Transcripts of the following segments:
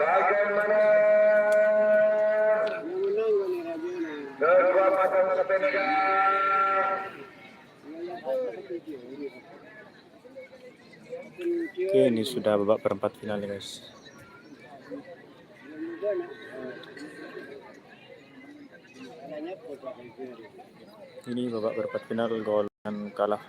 Bagaimana kekuatan sepeda? Oke, ini sudah babak perempat final ya guys. Ini babak perempat final, gol dan kalah.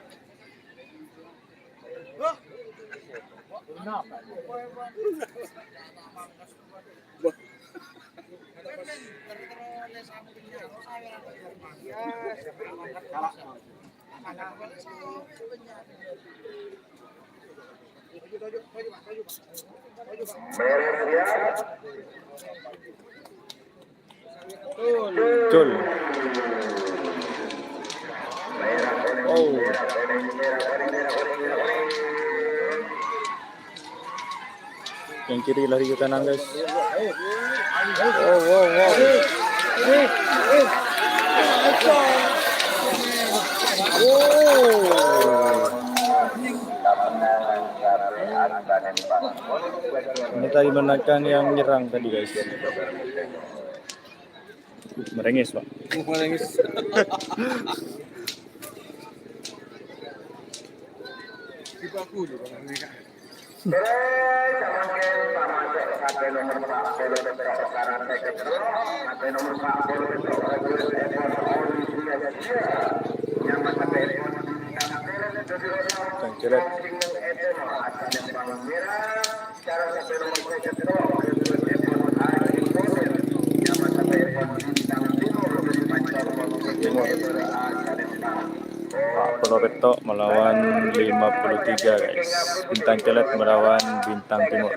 Betul. Oh. Yang kiri lari ke kanan guys. Wow. Ini tadi menekan yang nyerang tadi guys. Merengis pak. Merengis. Dibaku juga mereka. Cangkirat. Pak Purworejo melawan 53 guys. Bintang Kelet melawan Bintang Timur.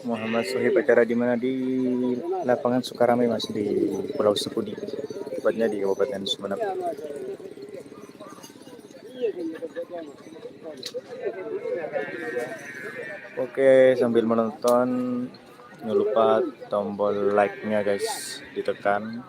Muhammad Sohib, acara di mana? Di lapangan Sukarame Mas, di Pulau Sepudi, tepatnya di Kabupaten Sumeneb. Oke, sambil menonton jangan lupa tombol like-nya guys ditekan.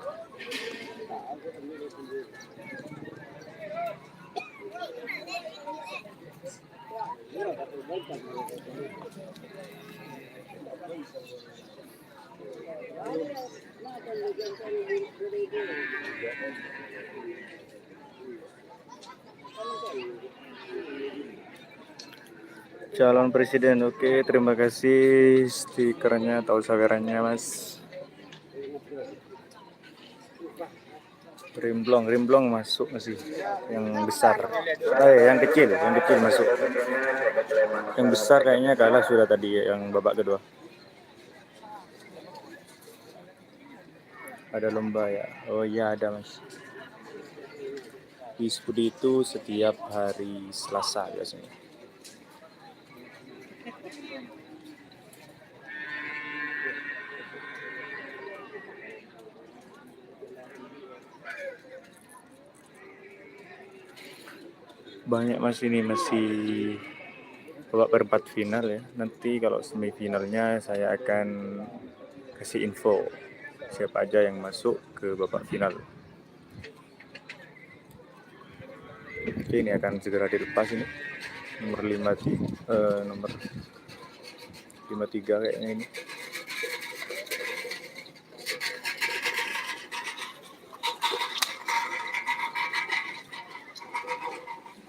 Calon presiden, oke, terima kasih stikernya atau sawerannya mas. Rimblong masuk masih, yang besar, yang kecil masuk, yang besar kayaknya kalah sudah tadi yang babak kedua. Ada lomba ya? Oh iya ada mas. Di Sepudi itu setiap hari Selasa biasanya. Banyak mas, ini masih babak perempat final ya. Nanti kalau semifinalnya saya akan kasih info siapa aja yang masuk ke babak final. Oke, ini akan segera dilepas ini. Nomor 53 kayaknya ini.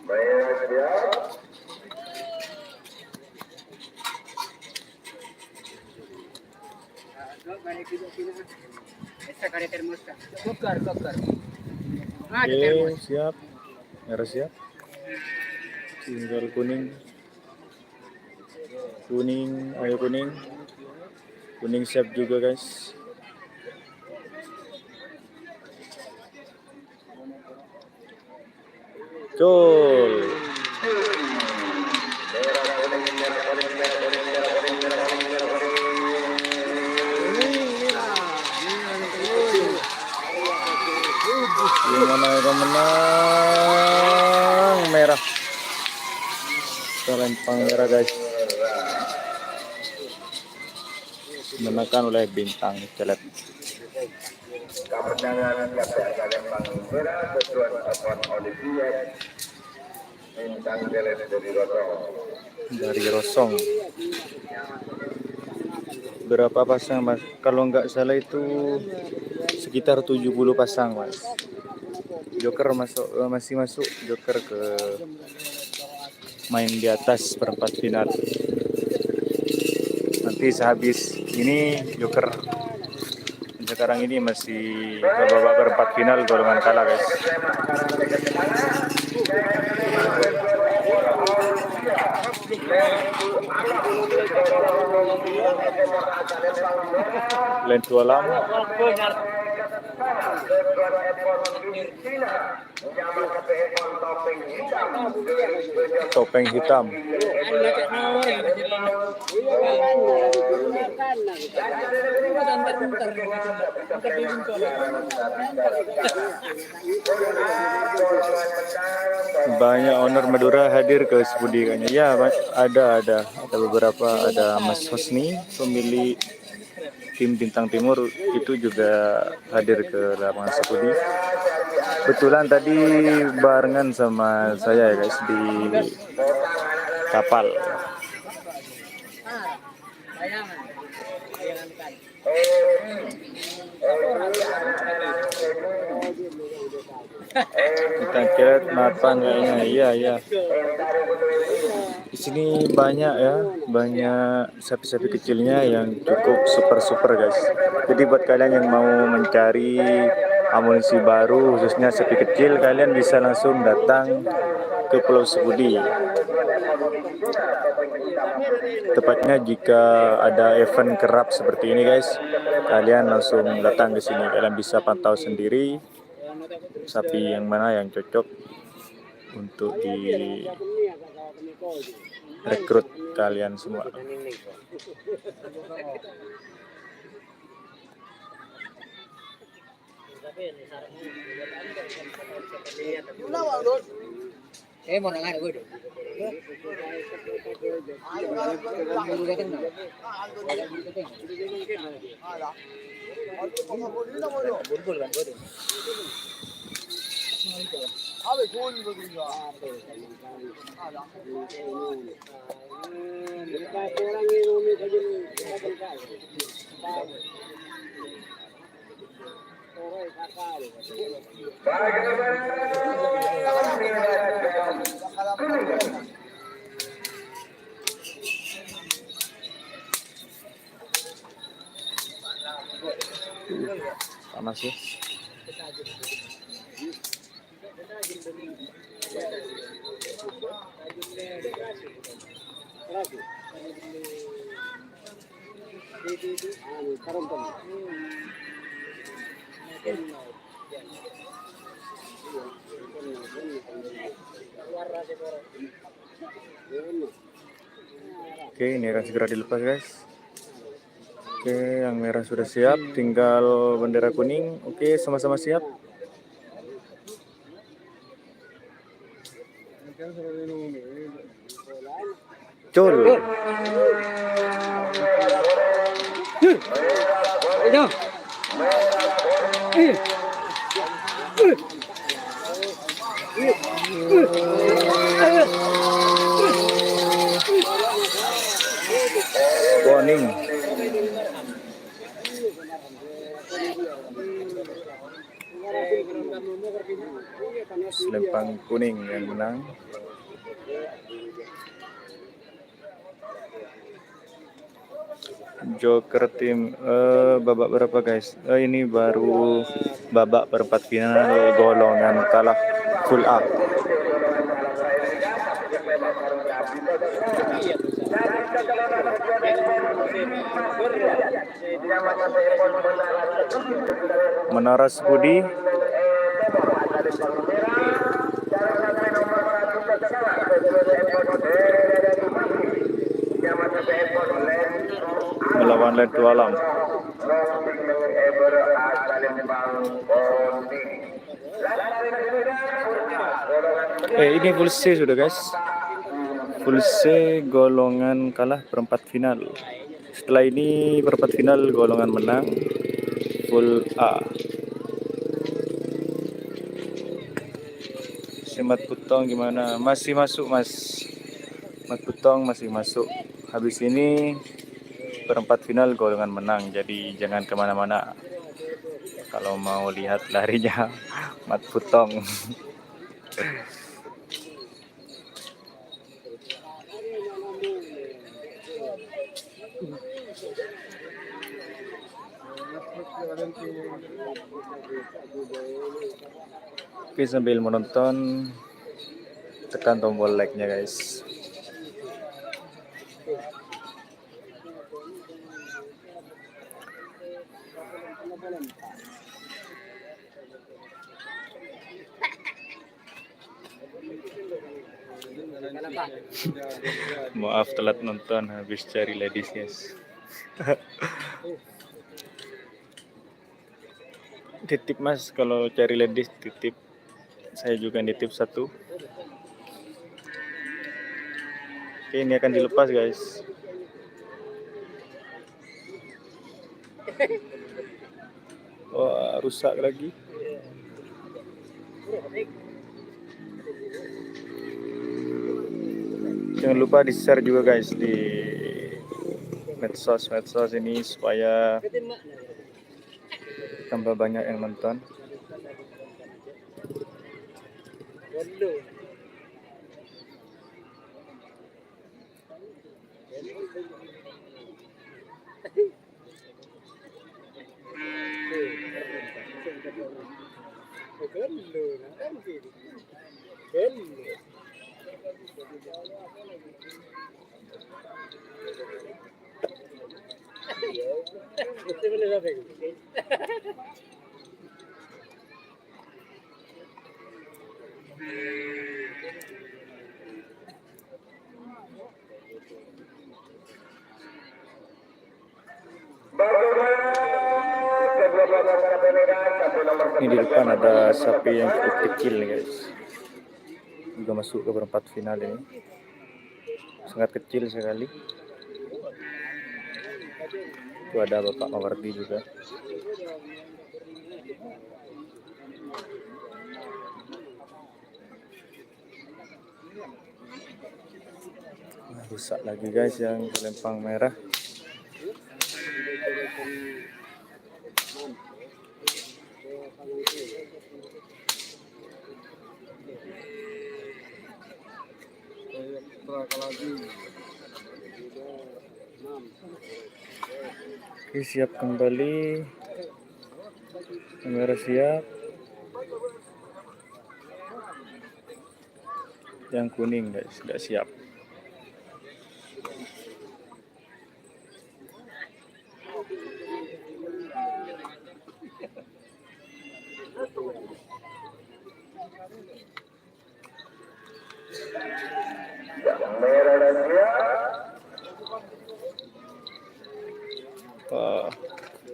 Baik, siap. Oke, siap. Merah siap. Tinggal kuning. Kuning, ayo kuning. Kuning siap juga, guys. Col. Yang mana yang menang? Merah. Lempang merah, guys. Menekan oleh bintang celet. Kemenangan KPA Lembang Merah Ketuan Apon Olivier Bintang Jelet Dari Rosong. Berapa pasang, Mas? Kalau nggak salah itu sekitar 70 pasang, Mas. Joker masih masuk Joker ke main di atas perempat final. Nanti sehabis ini Joker sekarang ini masih babak perempat final golongan kalah, guys. Lentu alam. Topeng hitam. Banyak owner Madura hadir ke Sepudi kayaknya. Ya, ada beberapa, ada Mas Hosni, pemilik tim Bintang Timur itu juga hadir ke lapangan Sepudi. Kebetulan tadi barengan sama saya ya, guys, di kapal. Kita cek matang kayaknya, iya. Di sini banyak ya, banyak sapi-sapi kecilnya yang cukup super guys. Jadi buat kalian yang mau mencari amunisi baru, khususnya sapi kecil, kalian bisa langsung datang ke Pulau Sepudi. Tepatnya jika ada event kerap seperti ini, guys, kalian langsung datang ke sini. Kalian bisa pantau sendiri sapi yang mana yang cocok untuk direkrut kalian semua. Mau nangan gue deh. Panas ya. Oke, ini akan segera dilepas, guys. Oke, yang merah sudah siap, tinggal bendera kuning. Oke, sama-sama siap. Col. Kuning. Selempang kuning yang menang. Joker tim babak berapa guys? Ini baru babak perempat final golongan kalah full A. Menara Budi melawan Letu Alam. Ini full C sudah guys. Full C golongan kalah perempat final. Setelah ini perempat final golongan menang full A. Mat Putong gimana? Masih masuk mas. Mat Putong masih masuk. Habis ini perempat final golongan menang. Jadi jangan kemana-mana. Kalau mau lihat larinya Mat Putong. Oke, sambil menonton tekan tombol like-nya guys. Maaf telat nonton, habis cari ladies guys. Titip mas, kalau cari ladies titip. Saya juga nitip satu. Oke, ini akan dilepas guys. Wah, rusak lagi. Jangan lupa di-share juga guys di medsos ini supaya tambah banyak yang nonton. Ini di depan ada sapi yang cukup kecil nih guys. Juga masuk ke perempat final ini. Sangat kecil sekali. Itu ada Bapak Mawardi juga. Rusak lagi guys yang lempang merah. Oke, siap kembali. Kamera siap. Yang kuning guys, sudah siap.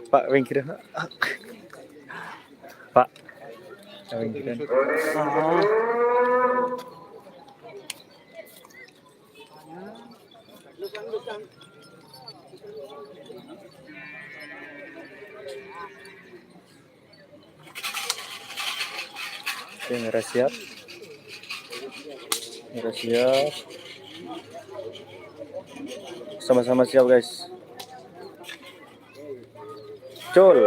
Pak Wengkiran. Pak Wengkiran. Kamera siap. Udah siap. Sama-sama siap guys. Cul.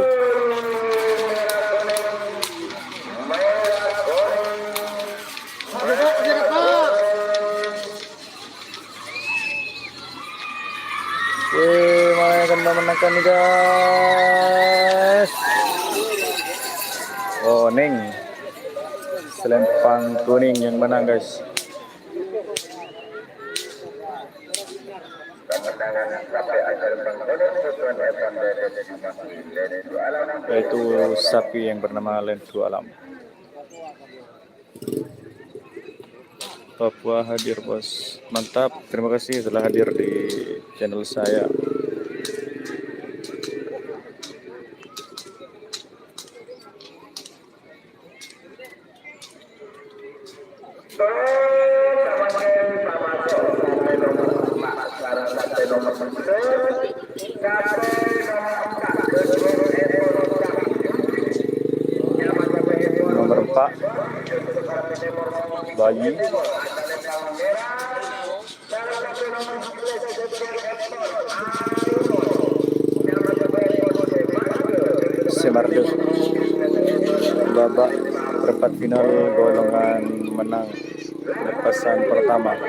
Mana yang akan memenangkan nih guys? Oh, Ning. Selempang kuning yang menang guys. Yaitu sapi yang bernama Lendu Alam. Papua hadir bos, mantap. Terima kasih telah hadir di channel saya. Nomor 4 Bayi. Semardo babak perempat final golongan menang lepasan pertama.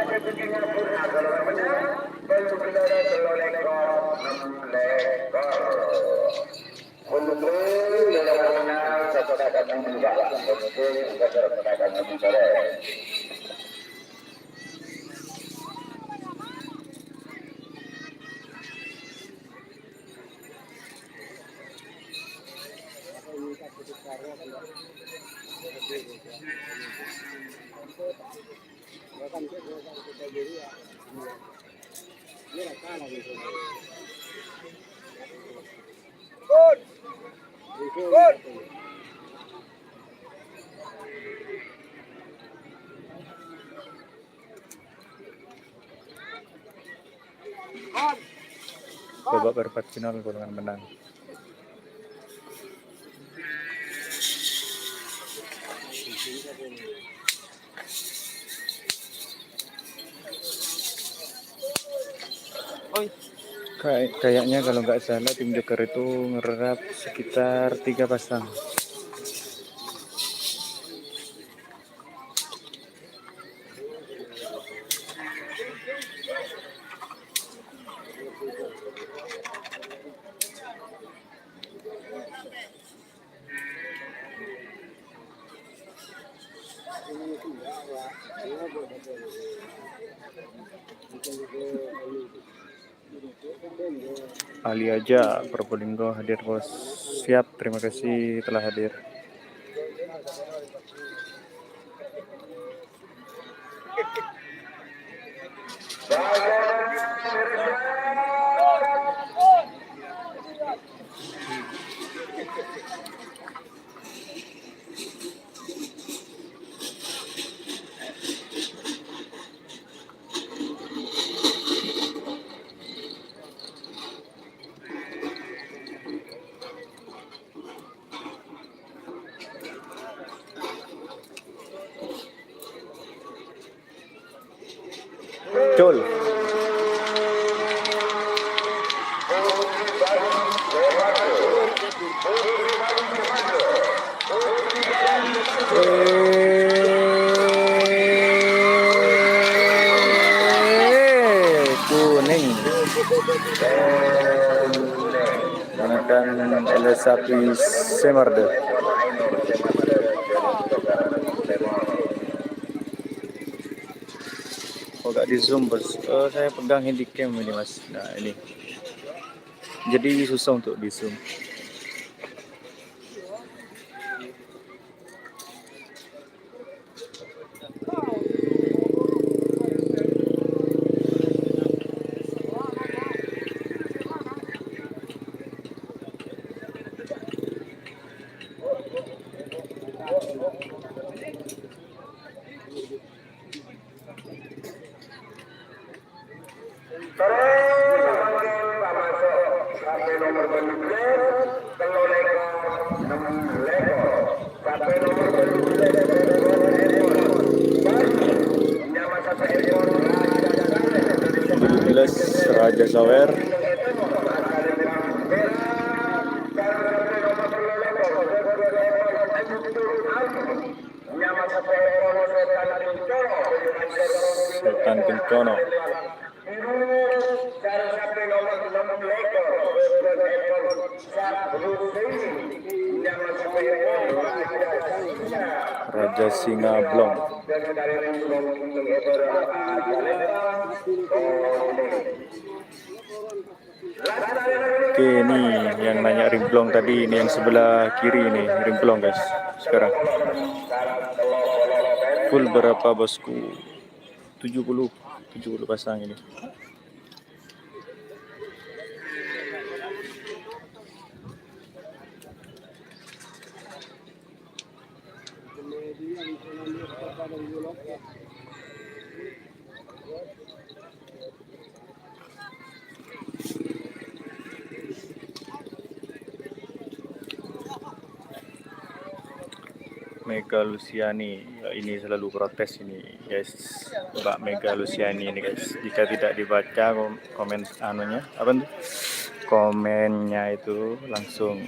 Babak perempat final golongan menang. Kayaknya kalau nggak salah tim Joker itu ngerap sekitar 3 pasang. Ali aja Probolinggo hadir bos. Siap, terima kasih telah hadir. Cul. Kuning. Gunakan ele sapi Semardo. Oh, gak di zoom bos. Saya pegang handycam ini mas. Nah ini. Jadi susah untuk di zoom. Sampai nomor 12 Raja Sawer. Sultan Kencono. Raja Singa Blong. Oke, ini yang nanya rimplong tadi, ini yang sebelah kiri ini rimplong guys. Sekarang full berapa bosku? 70 pasang ini. Mega Luciani, ini selalu protes ini guys, Mbak Mega Luciani ini guys. Jika tidak dibaca komen anunya apa tuh, komennya itu langsung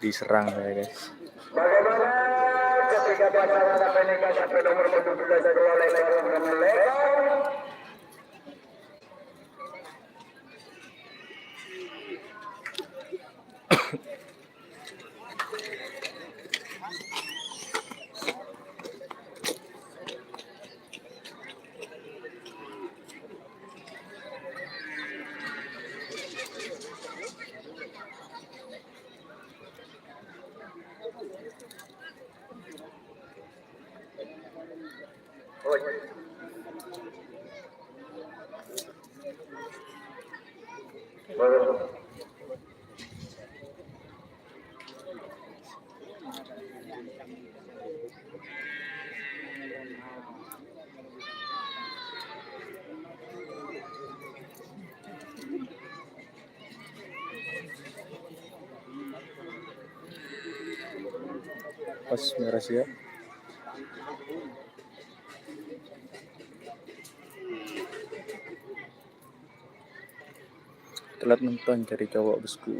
diserang ya guys. Bagaimana ketika pasangan sampai nikah sampai nomor 17 keluar lekor. Pas merah siap. Telat nonton cari cowok bosku.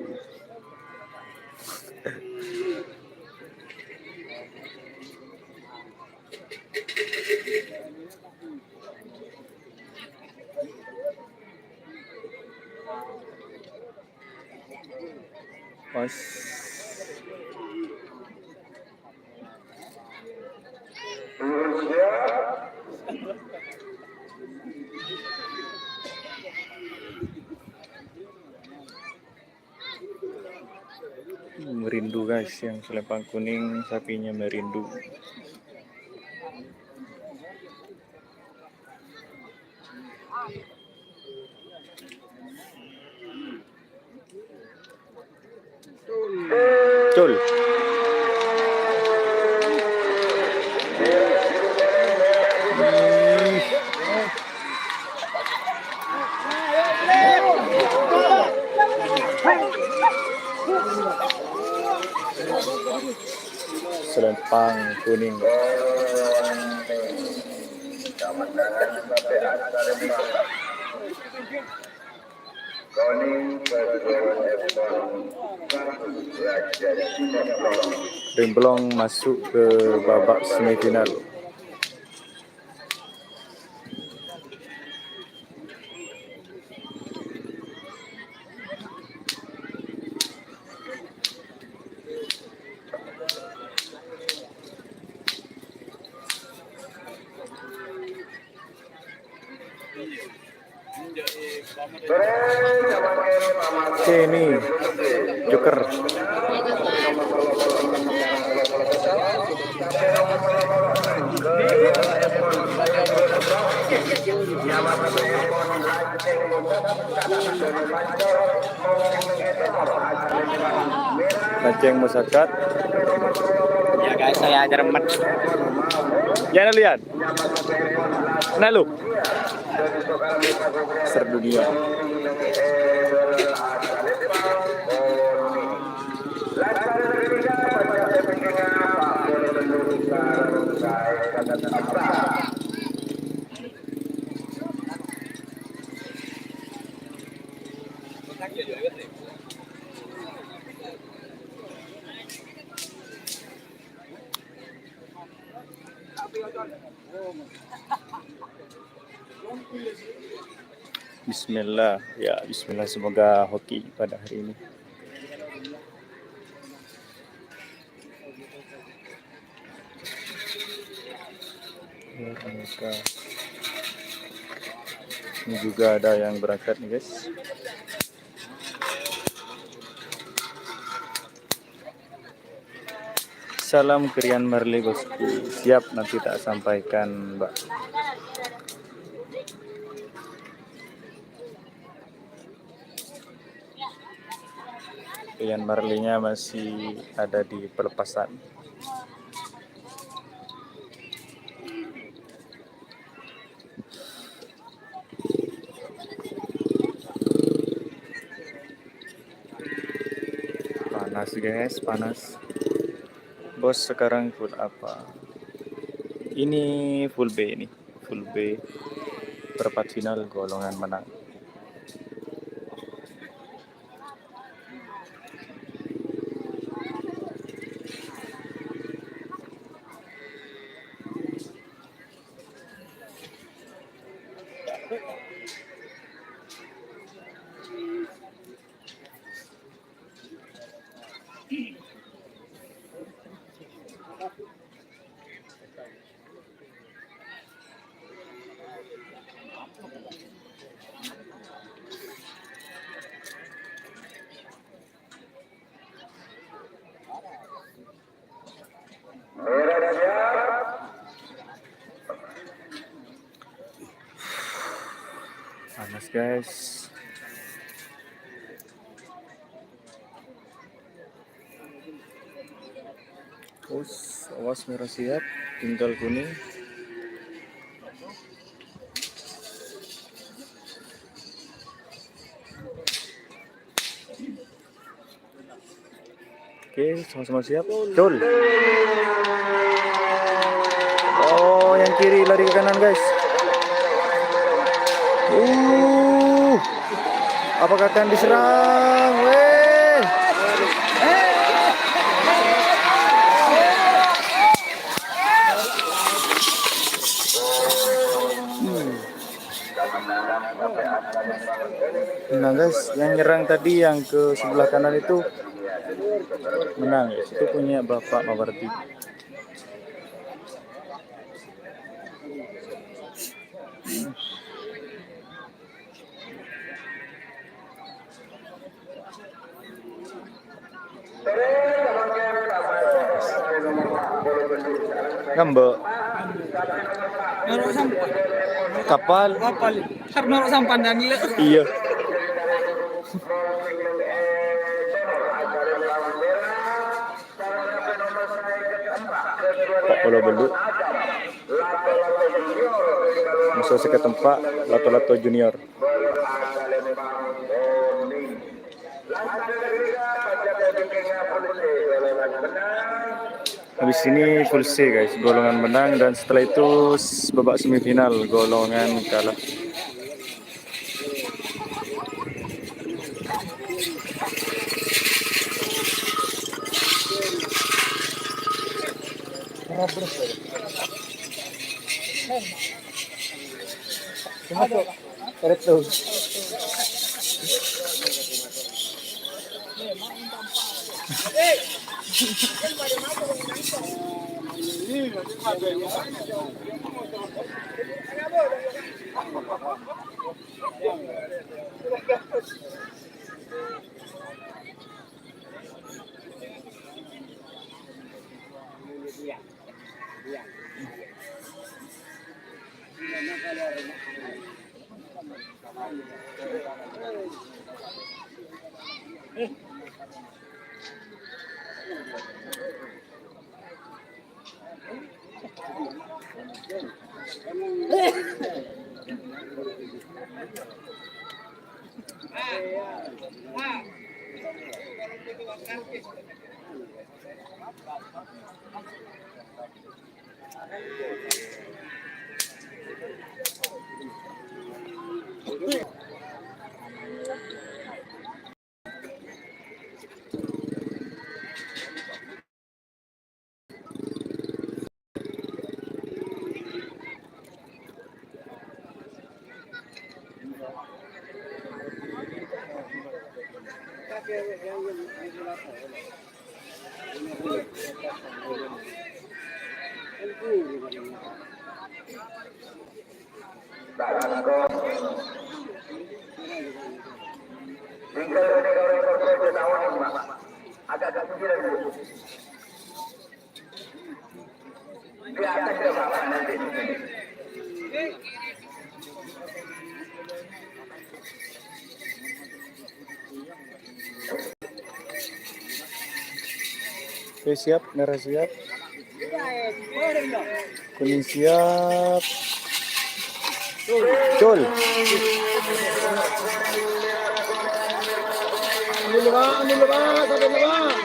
Pas merindu guys, yang selempang kuning sapinya merindu. Cul. Selempang kuning. Rimblong masuk ke babak semifinal. Oke, ini Joker. Aceng Musakat. Ya guys, saya ajar remet. Ya lihat. Nah lu. Ser dunia. Bismillah, ya Bismillah, semoga hoki pada hari ini. Ya, mereka. Ini juga ada yang berangkat nih guys. Salam Krian Marley bosku. Siap, nanti tak sampaikan Mbak. Krian Marley-nya masih ada di pelepasan. Panas guys, panas. Bos sekarang full apa? Ini full B ini, full B. Perempat final golongan menang. Panas guys. Terus awas merah siap, tinggal kuning. Oke, sama-sama siap. Col. Oh, yang kiri lari ke kanan guys. Apakah akan diserang? Weh. Nah guys, yang nyerang tadi yang ke sebelah kanan itu menang ya. Itu punya Bapak Mawardi. Ngambek. Naruh sampan. Kapal. Kapal. Harus naruh sampan dan Iya. Pak Polo Belu. Musuh ke tempat Lato-Lato Junior. Habis ini full C guys, golongan menang, dan setelah itu babak semifinal golongan kalah. Agak kepikiran dulu. Dia akan berapa nanti? Oke, siap, merah siap, kuning siap, col. Dulu bang, satu bang.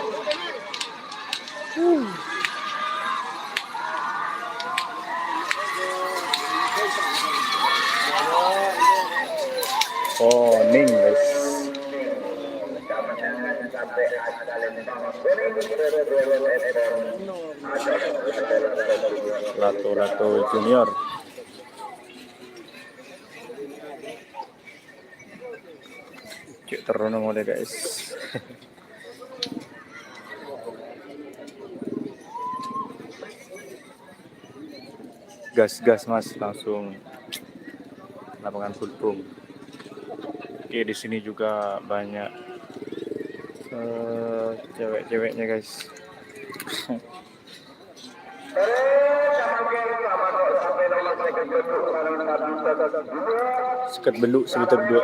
Kuning guys. Lato Junior. Cek terus mulai guys. Gas mas, langsung lapangan full boom. Oke, di sini juga banyak cewek-ceweknya guys. Sekat beluk sekitar 2.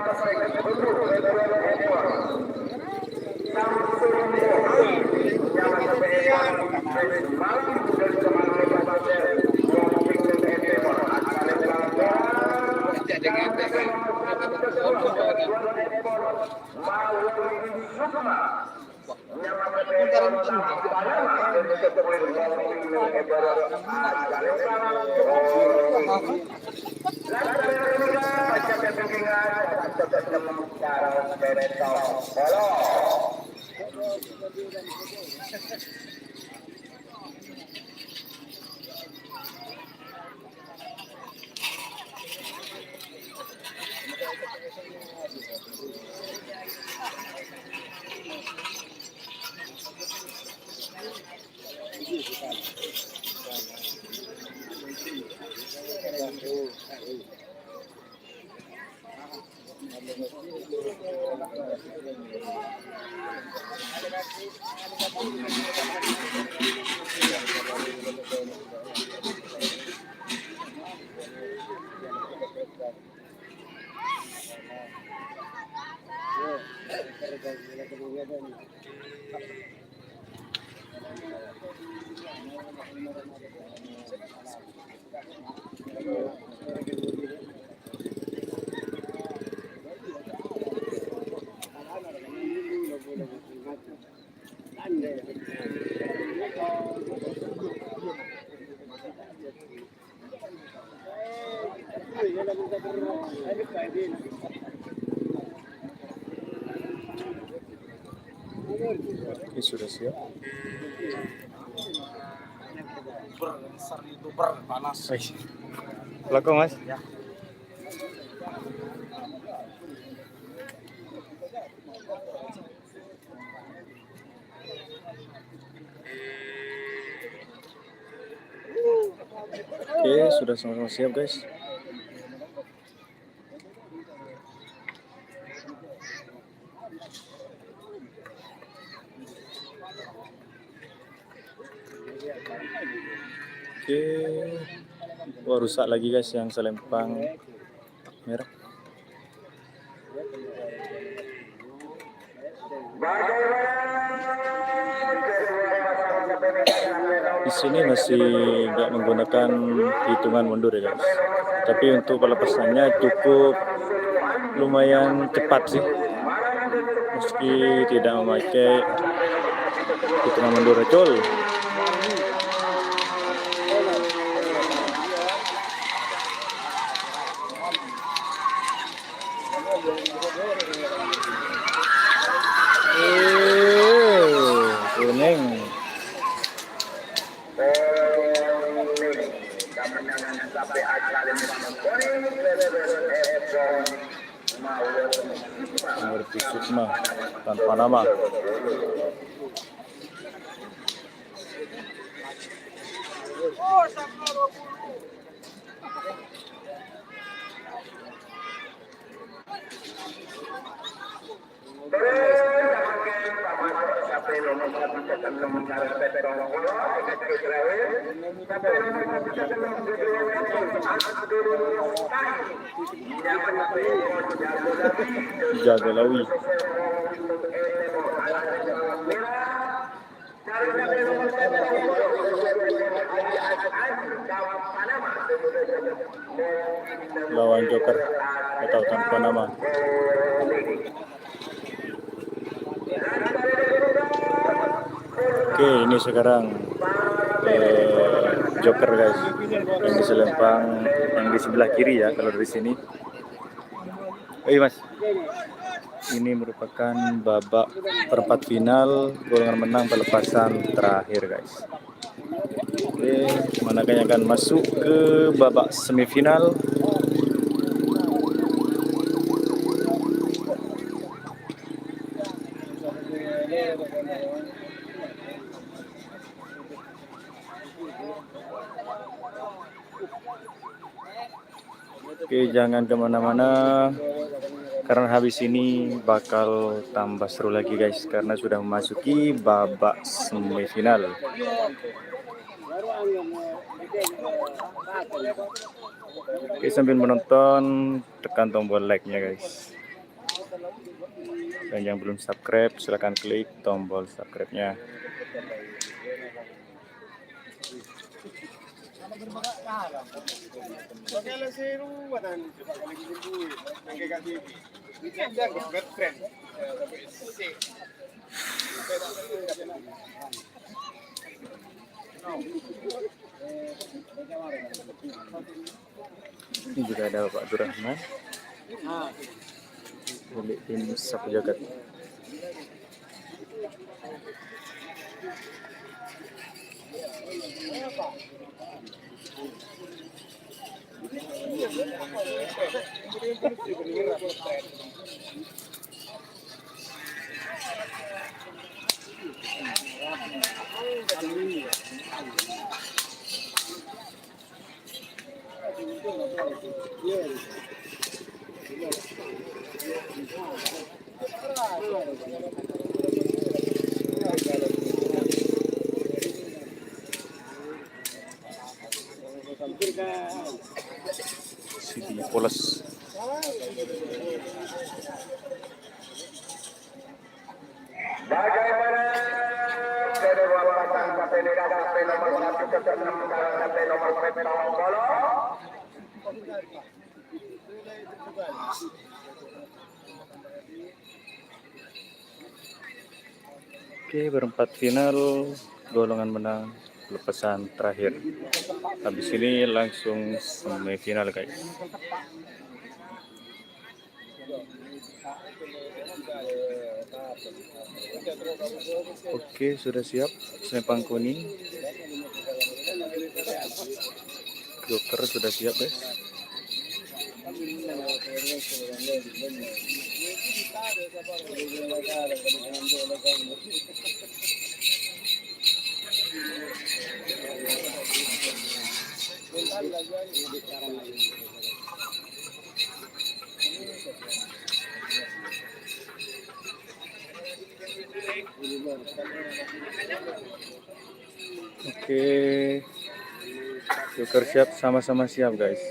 Oke, sudah siap. panas. Loko mas. Ya. Oke, sudah sama-sama siap guys. Oke, wah rusak lagi guys yang selempang merah. Di sini masih nggak menggunakan hitungan mundur ya guys. Tapi untuk pelepasannya cukup lumayan cepat sih. Meski tidak memakai hitungan mundur col. Kuning. Seperti Sukma tanpa nama. sampai nomor 1 tekan sementara petong bola dekat ke terakhir sampai nomor 1 tekan Jaga Lawi. Lawan Joker atau tanpa nama. Oke, ini sekarang Joker guys, yang di selempang, yang di sebelah kiri ya kalau dari sini. Mas, ini merupakan babak perempat final golongan menang pelepasan terakhir guys. Oke, manakah yang akan masuk ke babak semifinal? Oke, jangan kemana-mana karena habis ini bakal tambah seru lagi guys, karena sudah memasuki babak semifinal. Oke, sambil menonton tekan tombol like-nya guys. Dan yang belum subscribe silahkan klik tombol subscribe-nya. Ini juga ada Pak Abdurrahman, milik tim Sapu Jagat. Sidi Poles. Bagaimana kedua pasang sampai nomor 1 ke 6 sampai nomor petong bola. Oke, berempat final golongan menang pelepasan terakhir. Habis ini langsung semifinal guys. Oke, sudah siap selempang kuning. Joker sudah siap guys. Oke, Joker siap, sama-sama siap guys.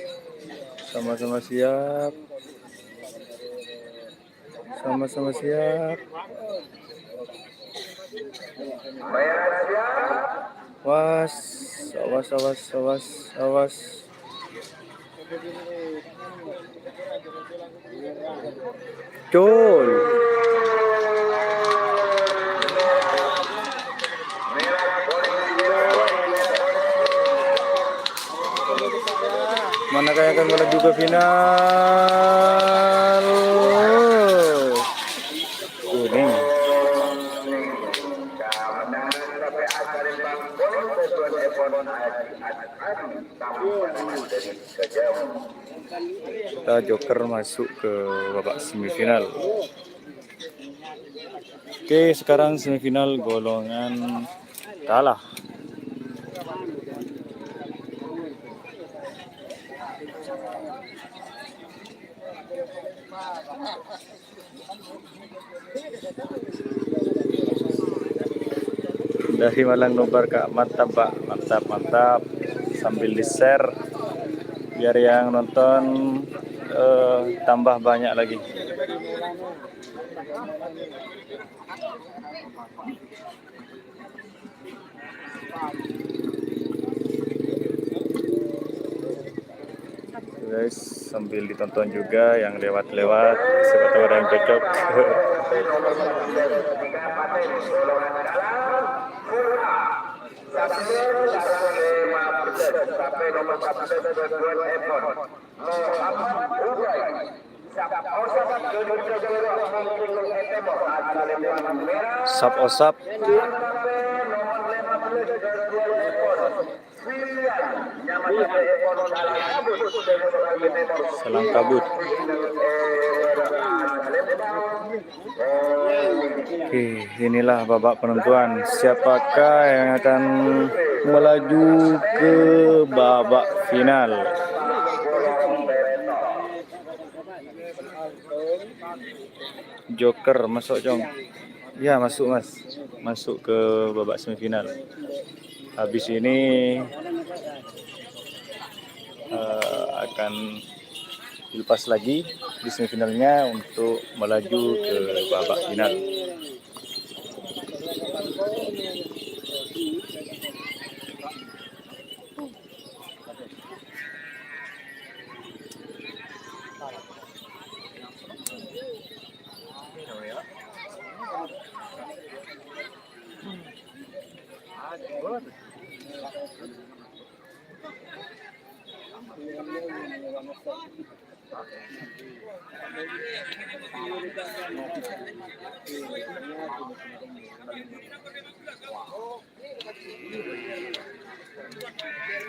Sama-sama siap. Sama-sama siap. Awas, awas, awas, awas, awas. Col. Manakah yang akan menuju ke final? Kuning. Kita Joker masuk ke babak semifinal. Oke, sekarang semifinal golongan kalah. Dari Malang Nobar Kak, mantap Pak, mantap mantap. Sambil di share biar yang nonton tambah banyak lagi. Guys, sambil ditonton juga yang lewat-lewat, siapa tahu ada yang cocok. Sap osap. Salam kabut. Oke, inilah babak penentuan. Siapakah yang akan melaju ke babak final? Joker masuk, Jong. Ya, masuk, Mas. Masuk ke babak semifinal. Habis ini akan dilepas lagi di semifinalnya untuk melaju ke babak final.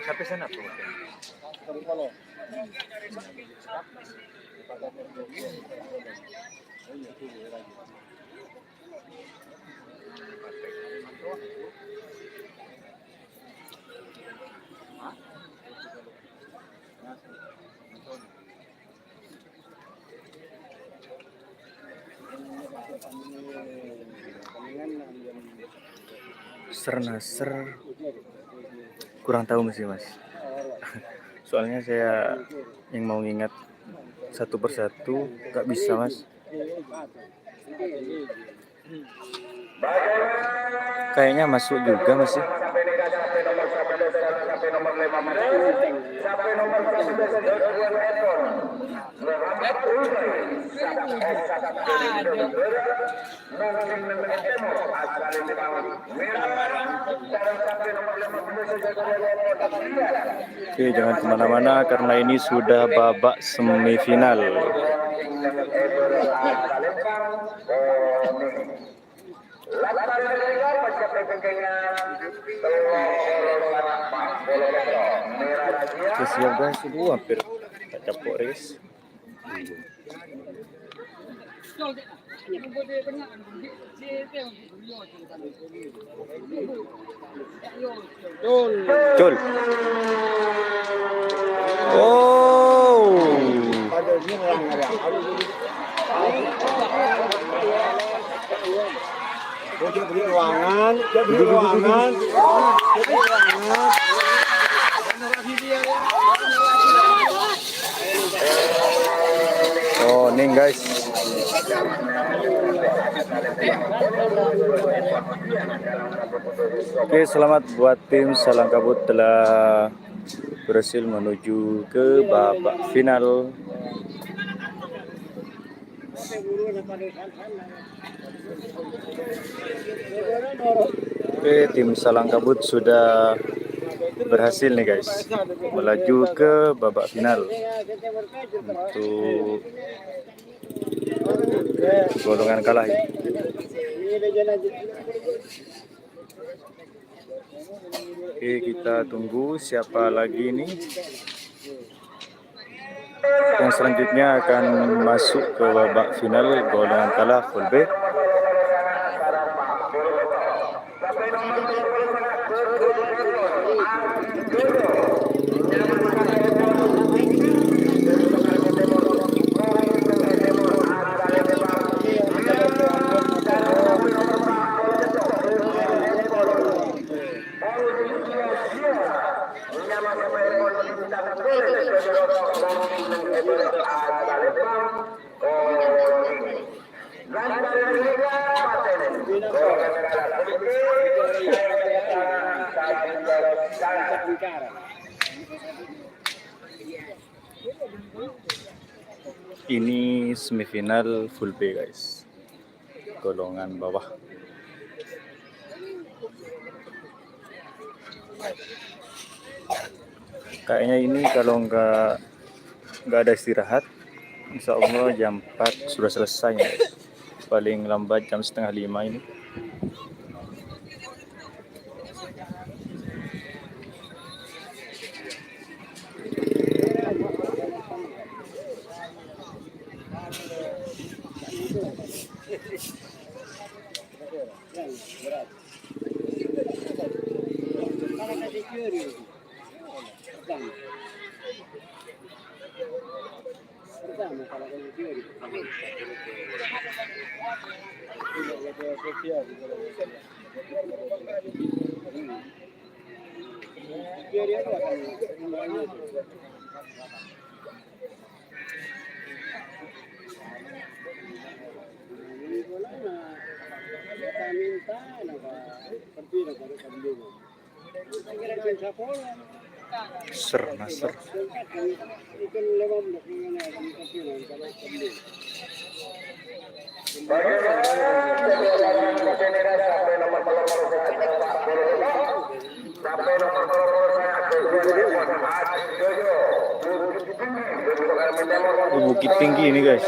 Sampai sana po. Nasr kurang tahu masih, Mas. Soalnya saya yang mau ngingat satu persatu gak bisa, Mas. Kayaknya masuk juga masih. Oke, jangan kemana-mana karena ini sudah babak semifinal. Oke, siap guys, itu hampir tak capok guys. Cul. Oh. Beli ruangan, beli ruangan. Oh, nih guys. Oke, selamat buat tim Salang Kabut telah berhasil menuju ke babak final. Oke, tim Salang Kabut sudah berhasil nih guys melaju ke babak final untuk golongan kalah. Oke, kita tunggu siapa lagi nih yang selanjutnya akan masuk ke babak final golongan kalah full B. Ini semifinal full B guys, golongan bawah. Kayaknya ini kalau nggak ada istirahat, insya Allah jam 4 sudah selesai guys. Paling lambat jam setengah 5 ini. Nasr. Bukit Tinggi ini guys.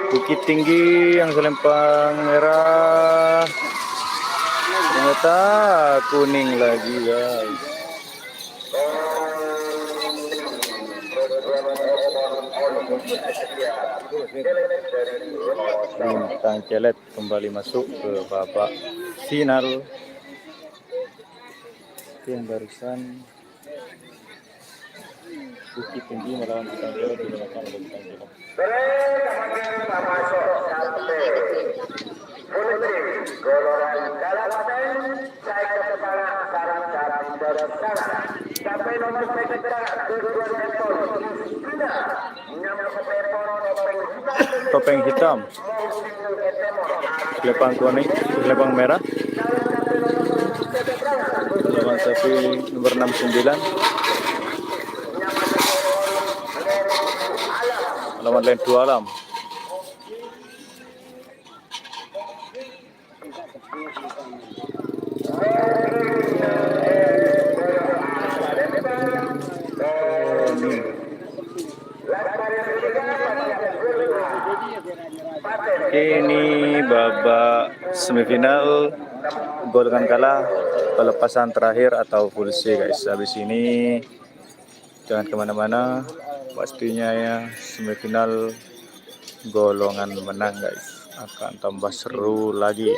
Bukit Tinggi yang selempang merah, ternyata kuning lagi guys. Bintang Celet kembali masuk ke babak final. Itu yang barusan Bukit Tinggi melawan Bintang Celet dimenangkan oleh Bintang Celet. Topeng hitam, selempang kuning, selempang merah, lawan sapi nomor 69, lawan lain dua alam. Ini babak semifinal golongan kalah pelepasan terakhir atau full C guys. Habis ini jangan kemana-mana, pastinya ya semifinal golongan menang guys, akan tambah seru lagi.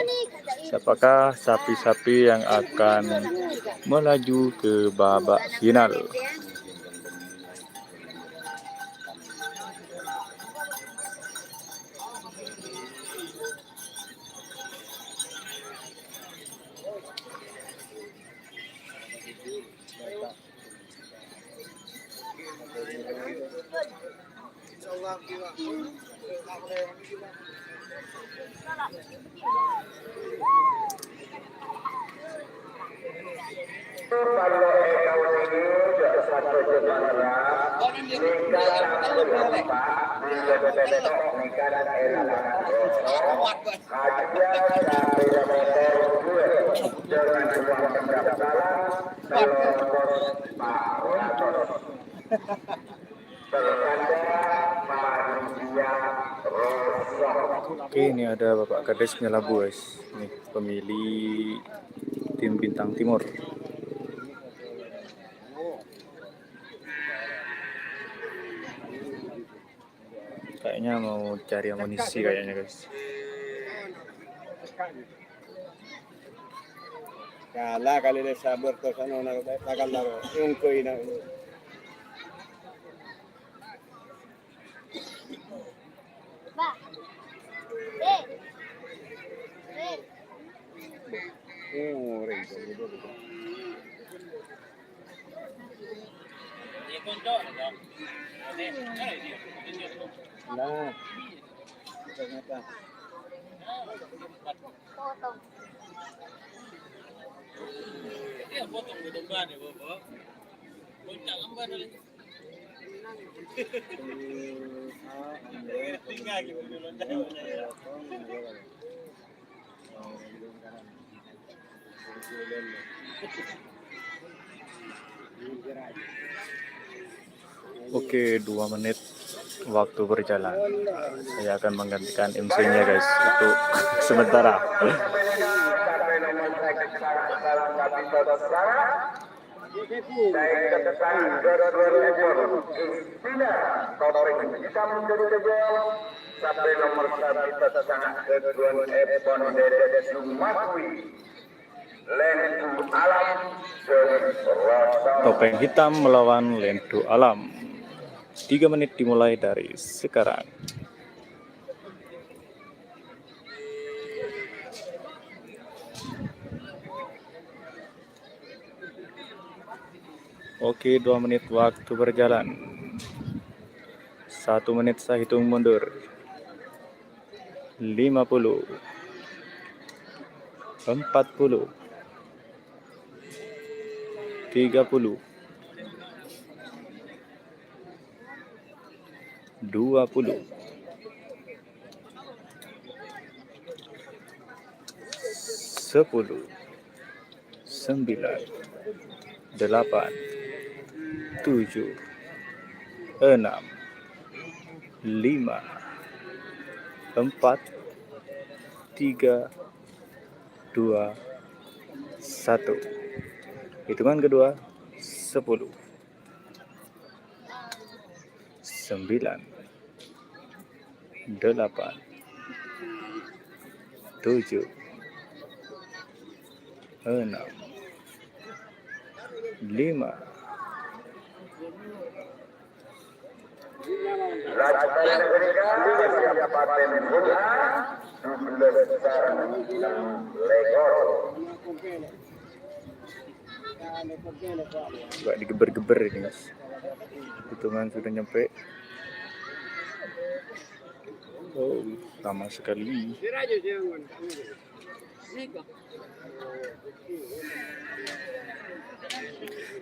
Siapakah sapi-sapi yang akan melaju ke babak final? Oke, ini ada Bapak Kades Nyelabu guys. Nih pemilih tim Bintang Timur. Kayaknya mau cari amunisi kayaknya guys. Kala kali dia sabar to sana na takal laro. Yung ko ina. Nah, ternyata. Oke, 2 menit waktu berjalan. Saya akan menggantikan MC-nya guys untuk sementara. Sampai nomor 1 sangat kedua Epon Dede Sumatwi Lendu Alam Topeng hitam melawan Lendu Alam. 3 menit dimulai dari sekarang. Oke, 2 menit waktu berjalan. 1 menit saya hitung mundur. 50, 40, 30, 20, 10, 9, 8, 7, 6, 5, 4, 3, 2, 1. Hitungan kedua, 10, 9, 8, 7, 6, 5, Gak digeber-geber ini guys. Hitungan sudah nyampe. Oh, lama sekali.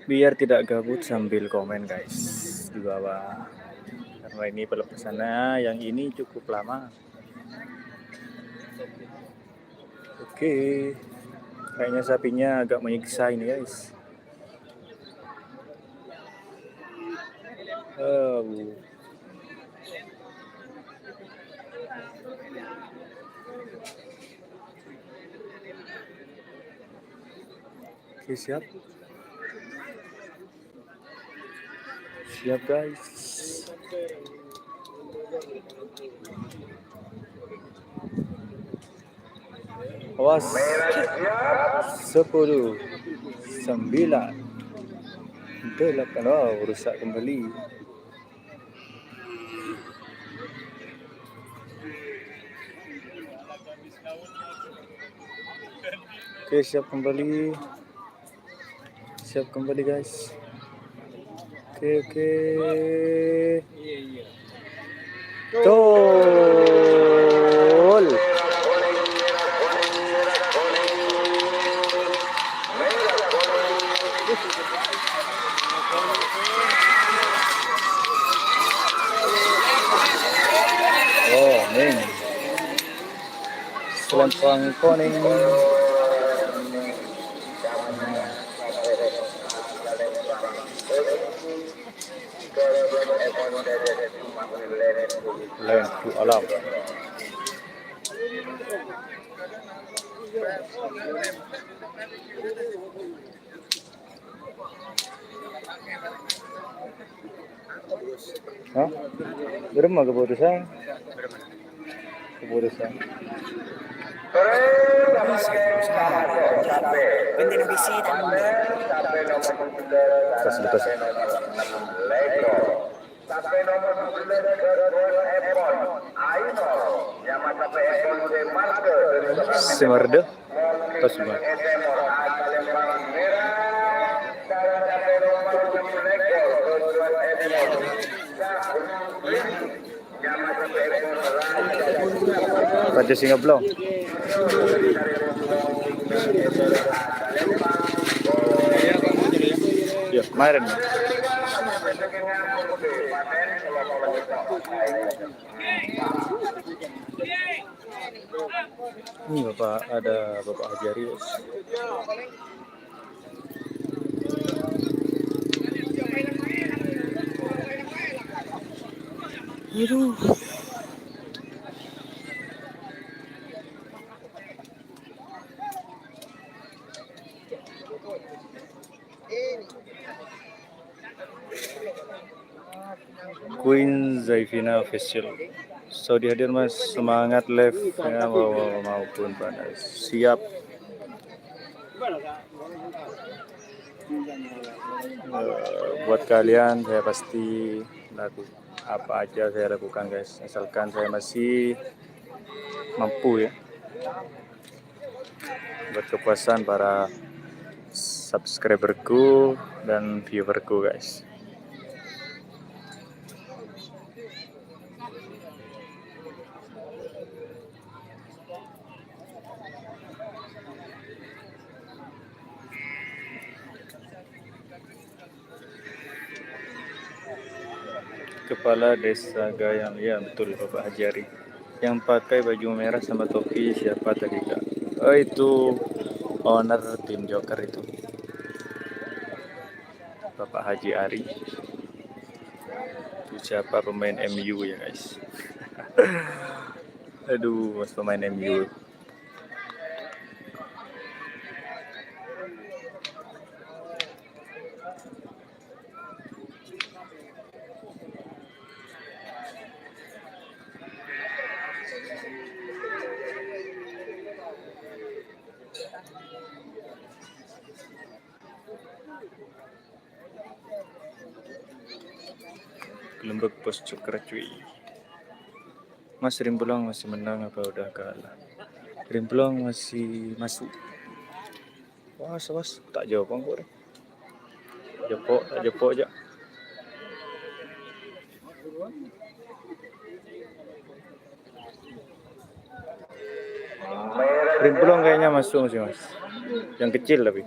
Biar tidak gabut sambil komen guys di bawah. Karena ini pelepasannya yang ini cukup lama. Oke, kayaknya sapinya agak menyiksa ini guys. Oke, siap. Siap guys. Awas. 10, 9, 8. Oh, rusak kembali. Oke, siap kembali. Siap kembali guys. Oke. Tol. Oh, ning. Selempang kuning. Lendu Alam. Hah? Berapa keputusan? Keputusan. Sampai nomor 11 kedua Epon Ainol yang masa Epon de Marke Semardo. Tos buat. Yang masa Raja Singa belum? Ya, kemarin. Ini Bapak, ada Bapak Haji Arius. Aduh. Queen Zaifina official. Saudi hadir Mas, semangat live ya, maupun panas. Siap. Buat kalian saya pasti apa aja saya lakukan guys, asalkan saya masih mampu ya, buat kepuasan para subscriberku dan viewerku guys. Kepala Desa Gayam, ya betul Bapak Haji Ari. Yang pakai baju merah sama topi siapa tadi Kak? Oh itu owner tim Joker itu, Bapak Haji Ari. Itu siapa, pemain MU ya guys. Aduh, mas pemain MU. Lembek Pos Cokrat cuy. Mas Rimpulang masih menang apa udah kalah? Rimpulang masih masuk. Was tak jawab kok. Jepok aja. Rimpulang kayaknya masuk sih mas. Yang kecil tapi.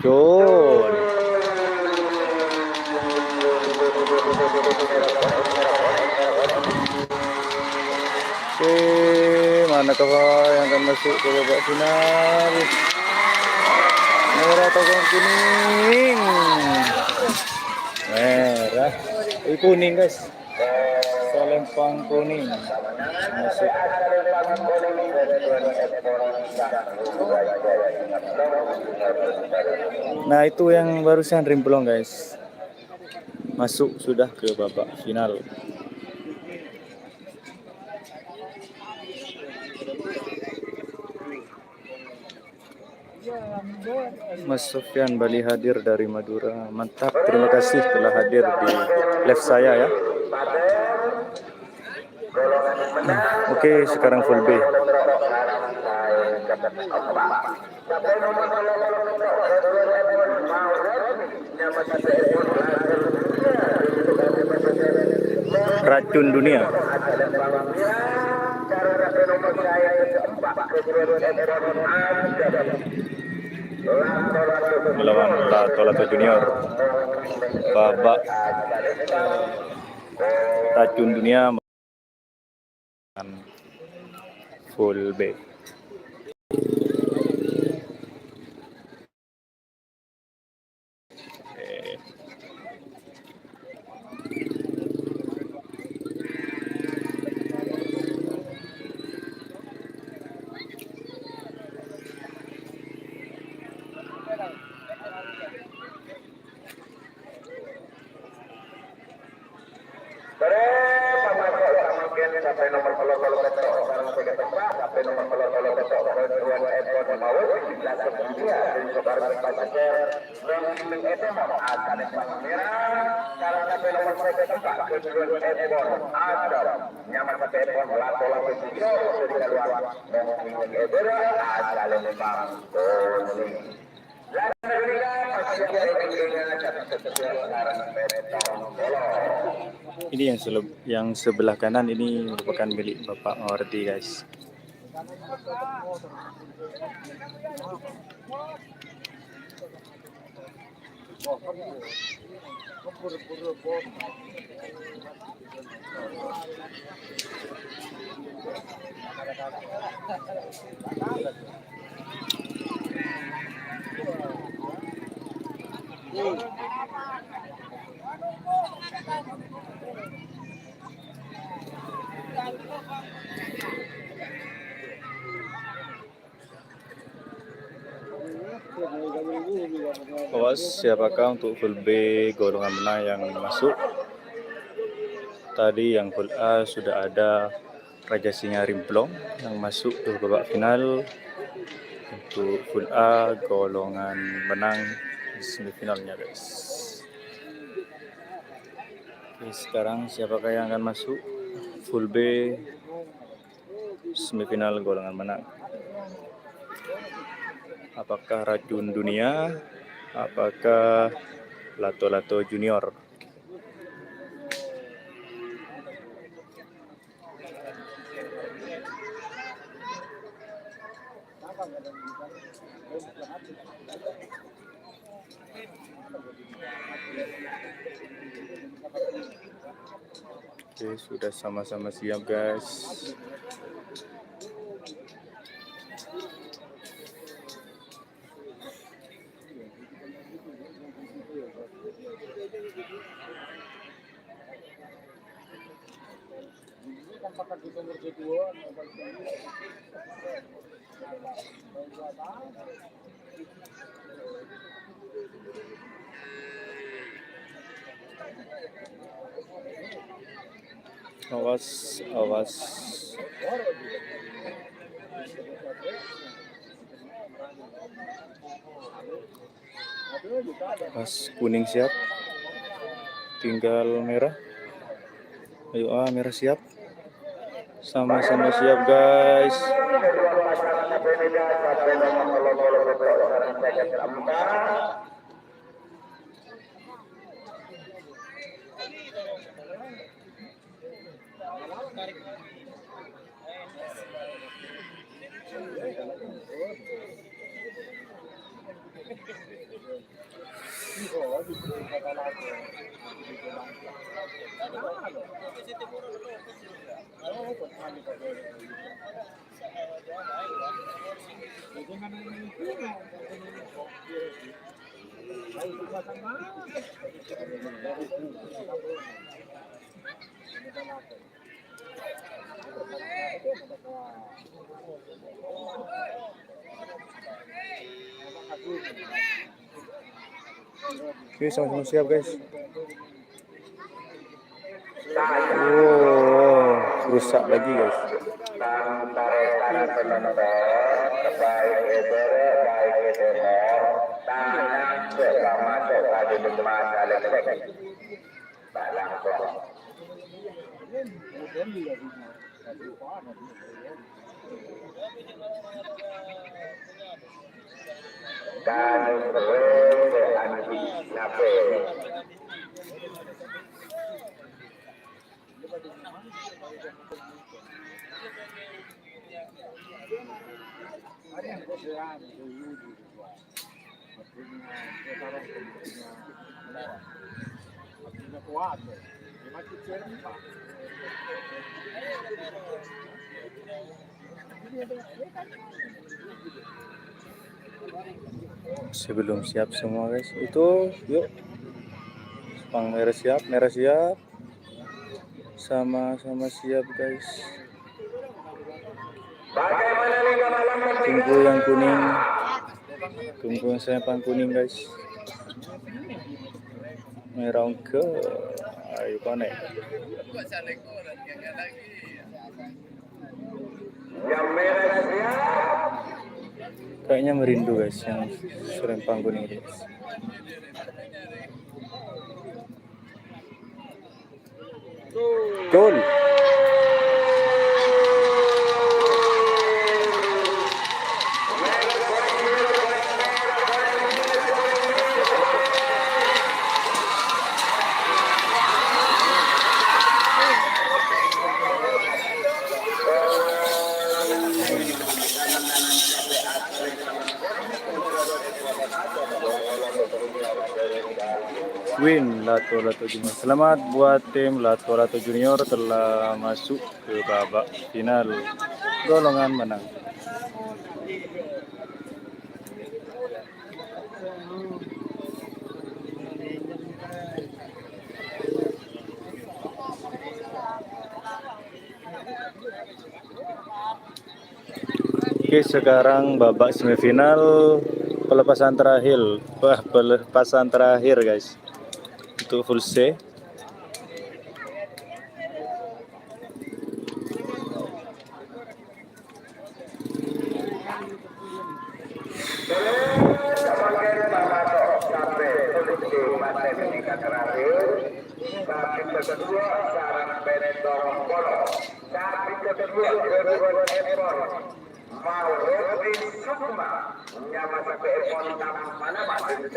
John. Mana kau yang akan masuk ke babak final? Merah atau kuning? Merah. Kuning guys. Salempang kuning. Masuk. Nah itu yang barusan Rimpulang guys, masuk sudah ke babak final. Mas Sofyan Bali hadir dari Madura, mantap, terima kasih telah hadir di live saya ya. Oke, sekarang full B. Racun dunia. Melawan Tolato Junior. Babak racun dunia full B. Ini yang sebelah kanan ini merupakan milik Bapak Mawardi guys. Awas siapakah untuk full B golongan menang yang masuk. Tadi yang full A sudah ada Raja Singa Rimplong yang masuk ke babak final. Untuk full A golongan menang di semifinalnya guys. Oke, sekarang siapakah yang akan masuk full B semifinal golongan menang? Apakah Racun Dunia? Apakah Lato-Lato Junior? Oke, sudah sama-sama siap guys. Awas, awas. Pas kuning siap, tinggal merah. Ayo merah siap. Sama-sama siap guys. Oke, sama-sama siap guys. Wow, rusak lagi guys. Sebelum siap semua guys, itu yuk pang merah siap, sama-sama siap guys. Tunggu yang kuning, tunggu yang saya pang kuning guys. Merah ke, ayo konek. Yang merah siap. Kayaknya merindu guys yang serempang kuning guys. Gol. win Lato-Lato Junior. Selamat buat tim Lato-Lato Junior telah masuk ke babak final golongan menang. Oke, sekarang babak semifinal pelepasan terakhir. Wah, pelepasan terakhir guys. Itu full C.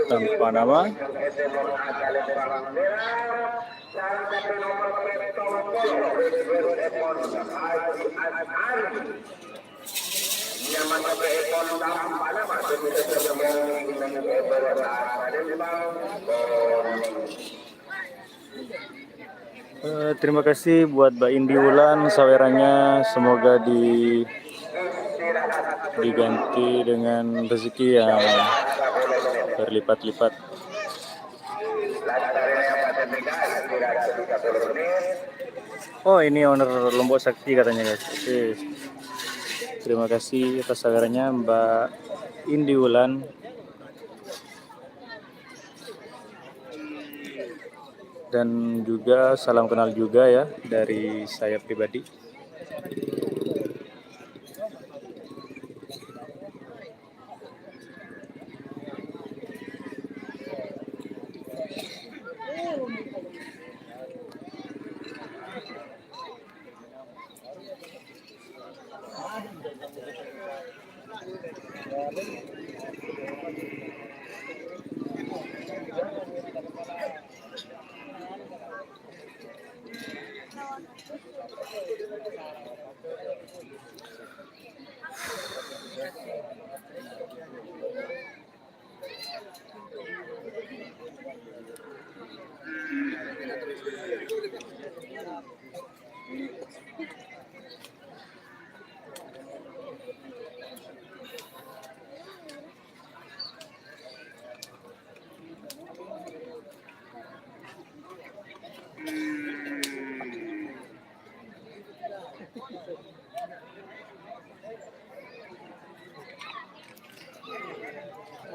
Tanpa nama. Terima kasih buat Mbak Indi Wulan sawerannya, semoga diganti dengan rezeki yang berlipat-lipat. Oh, ini owner Lombok Sakti katanya guys. Oke. Terima kasih atas sawerannya Mbak Indi Wulan. Dan juga salam kenal juga ya dari saya pribadi.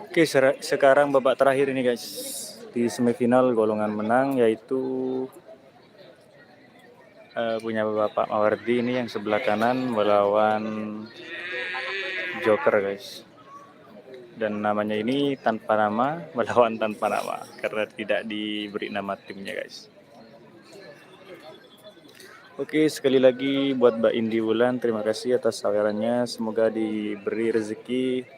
Oke, sekarang babak terakhir ini guys, di semifinal golongan menang, yaitu punya Bapak Mawardi ini yang sebelah kanan melawan Joker guys. Dan namanya ini tanpa nama, melawan tanpa nama karena tidak diberi nama timnya guys. Oke, sekali lagi buat Mbak Indi Wulan, terima kasih atas sawerannya, semoga diberi rezeki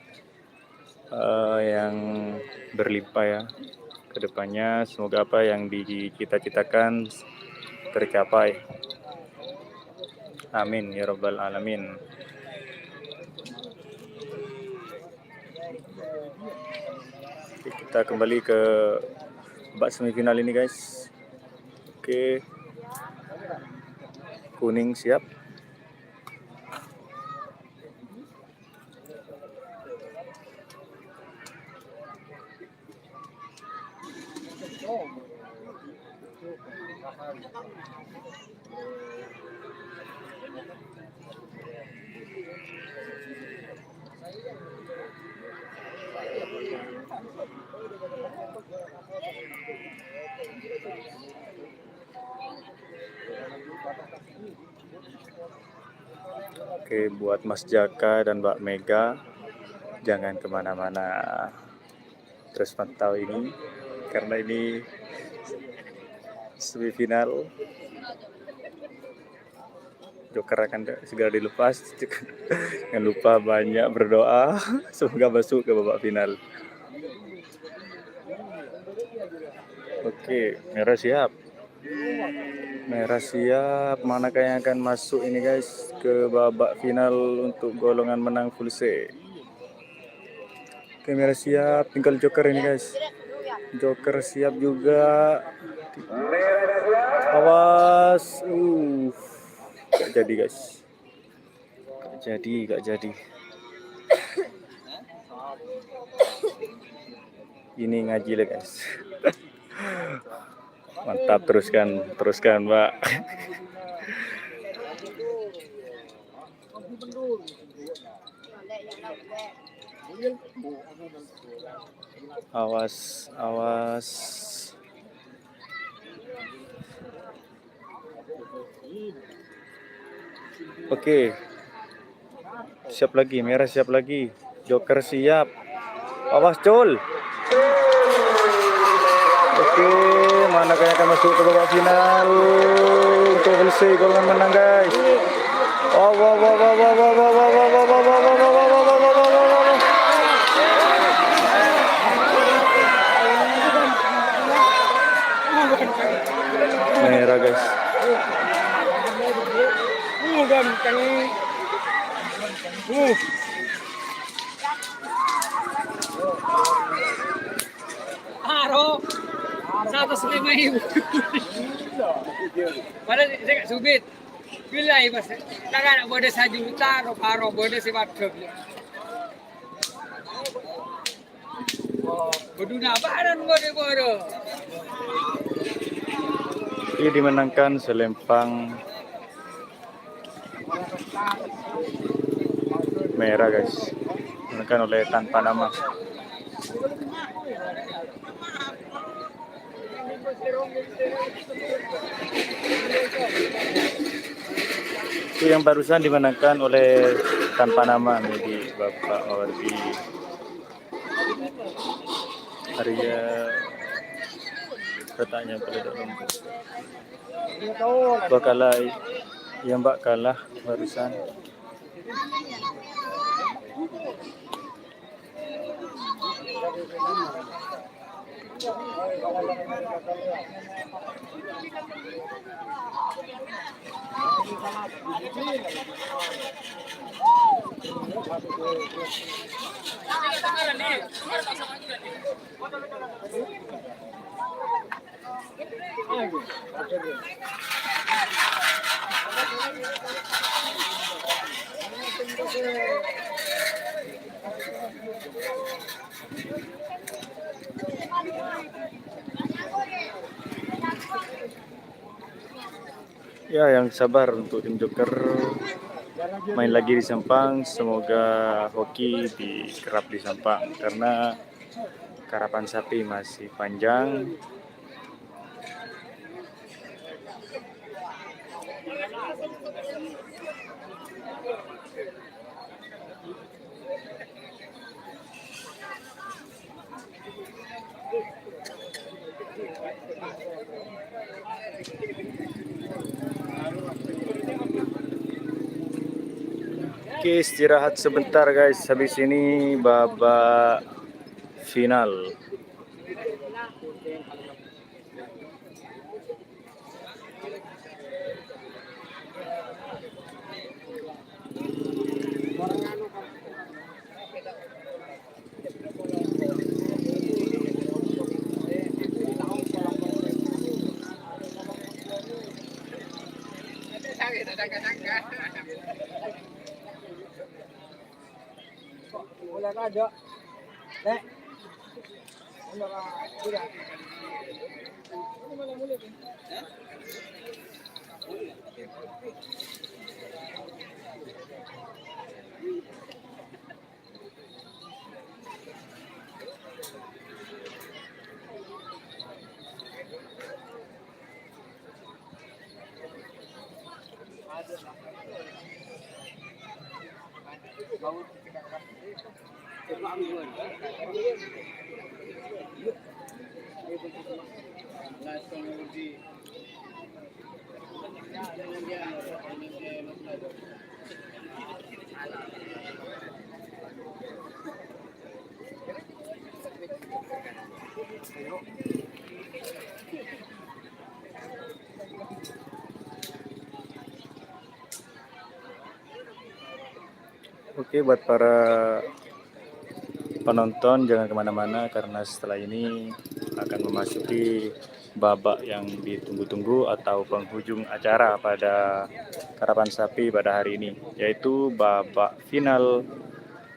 yang berlimpah ya ke depannya. Semoga apa yang dicita-citakan tercapai. Amin ya rabbal alamin. Oke, kita kembali ke babak semifinal ini guys. Oke, kuning siap. Oke, buat Mas Jaka dan Mbak Mega, jangan kemana-mana, terus pantau ini karena ini semifinal. Joker akan segera dilepas. Jangan lupa banyak berdoa, semoga masuk ke babak final. Oke, merah siap. Merah siap, manakah yang akan masuk ini guys ke babak final untuk golongan menang full C. Oke, merah siap, tinggal Joker ini guys. Joker siap juga. Awas. Gak jadi guys. Gak jadi. Ini ngaji lah guys. Mantap, teruskan Mbak. Awas. Oke. Siap lagi, merah siap lagi. Joker siap. Awas Col. Oke, mana kayak akan masuk ke babak final. Untuk selesai golongan menang guys. Merah guys. Haro, 105.000. Padahal saya nggak subit. Bilai mas, tangan nak bodoh saja taruh karo bodoh si bakal. Bodoh nabaran bodoh. Ini dimenangkan selempang merah guys. Dimenangkan oleh tanpa nama. Itu yang barusan dimenangkan oleh tanpa nama nih di Bapak Orbi Arya katanya pada dalam bakalah yang Mbak kalah barusan. Ya, yang sabar untuk tim Joker main lagi di Sampang. Semoga hoki dikerap di Sampang karena karapan sapi masih panjang. Oke, istirahat sebentar guys. Habis ini babak final. Oke, buat para penonton jangan kemana-mana karena setelah ini akan memasuki babak yang ditunggu-tunggu atau penghujung acara pada Karapan Sapi pada hari ini, yaitu babak final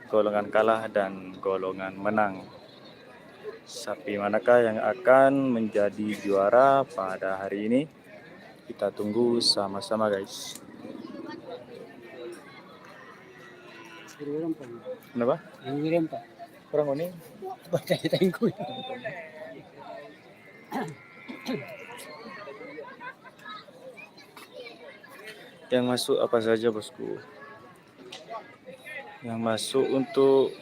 golongan kalah dan golongan menang. Sapi manakah yang akan menjadi juara pada hari ini? Kita tunggu sama-sama guys. Kenapa? Kurang ini? Yang masuk apa saja bosku? Yang masuk untuk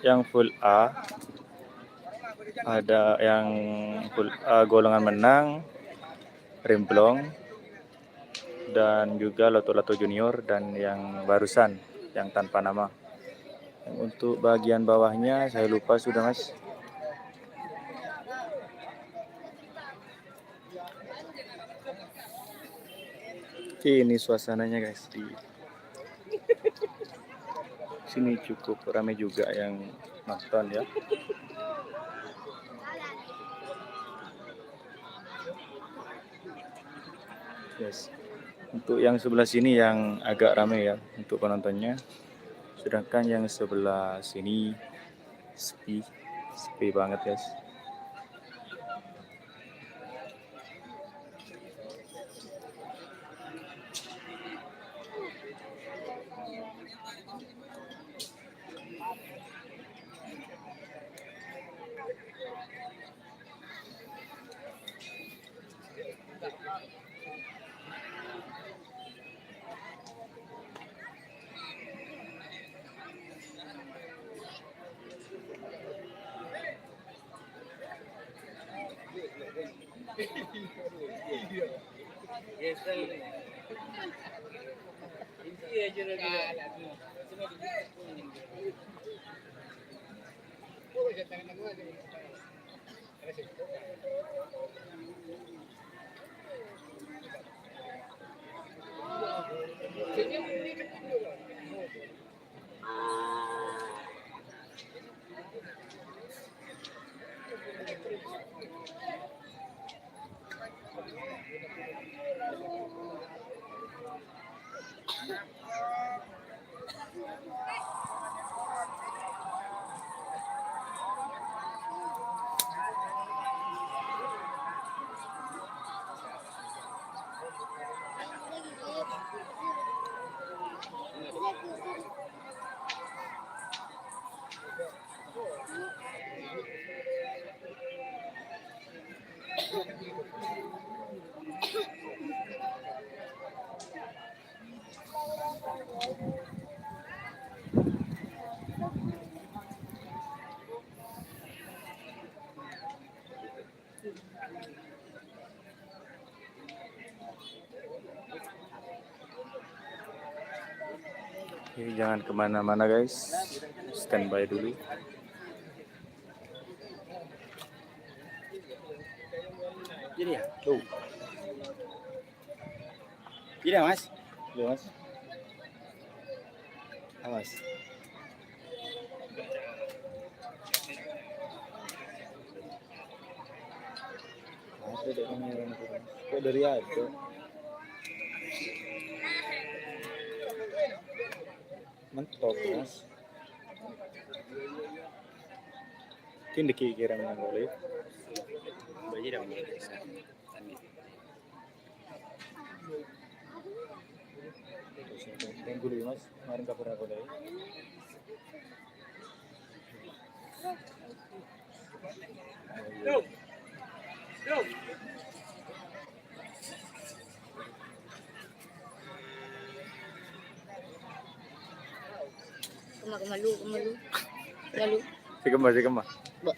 yang full A, ada yang full A golongan menang, rimblong, dan juga loto-loto junior, dan yang barusan yang tanpa nama. Yang untuk bagian bawahnya saya lupa sudah mas. Ini suasananya guys, di sini cukup ramai juga yang nonton ya. Yes. Untuk yang sebelah sini yang agak ramai ya untuk penontonnya. Sedangkan yang sebelah sini sepi banget guys. Oke, jangan kemana-mana guys, standby dulu. Jadi ya? Tuh, Tidak mas? lihat mas. Awas. Ada deh kamera itu. Kok dari ada? Mentok mas. Kini kira yang boleh. Baju dah bisa. Tunggu dulu mas, kemarin kabar aku dari. Kemalu. Lalu. Sige ma. Ba.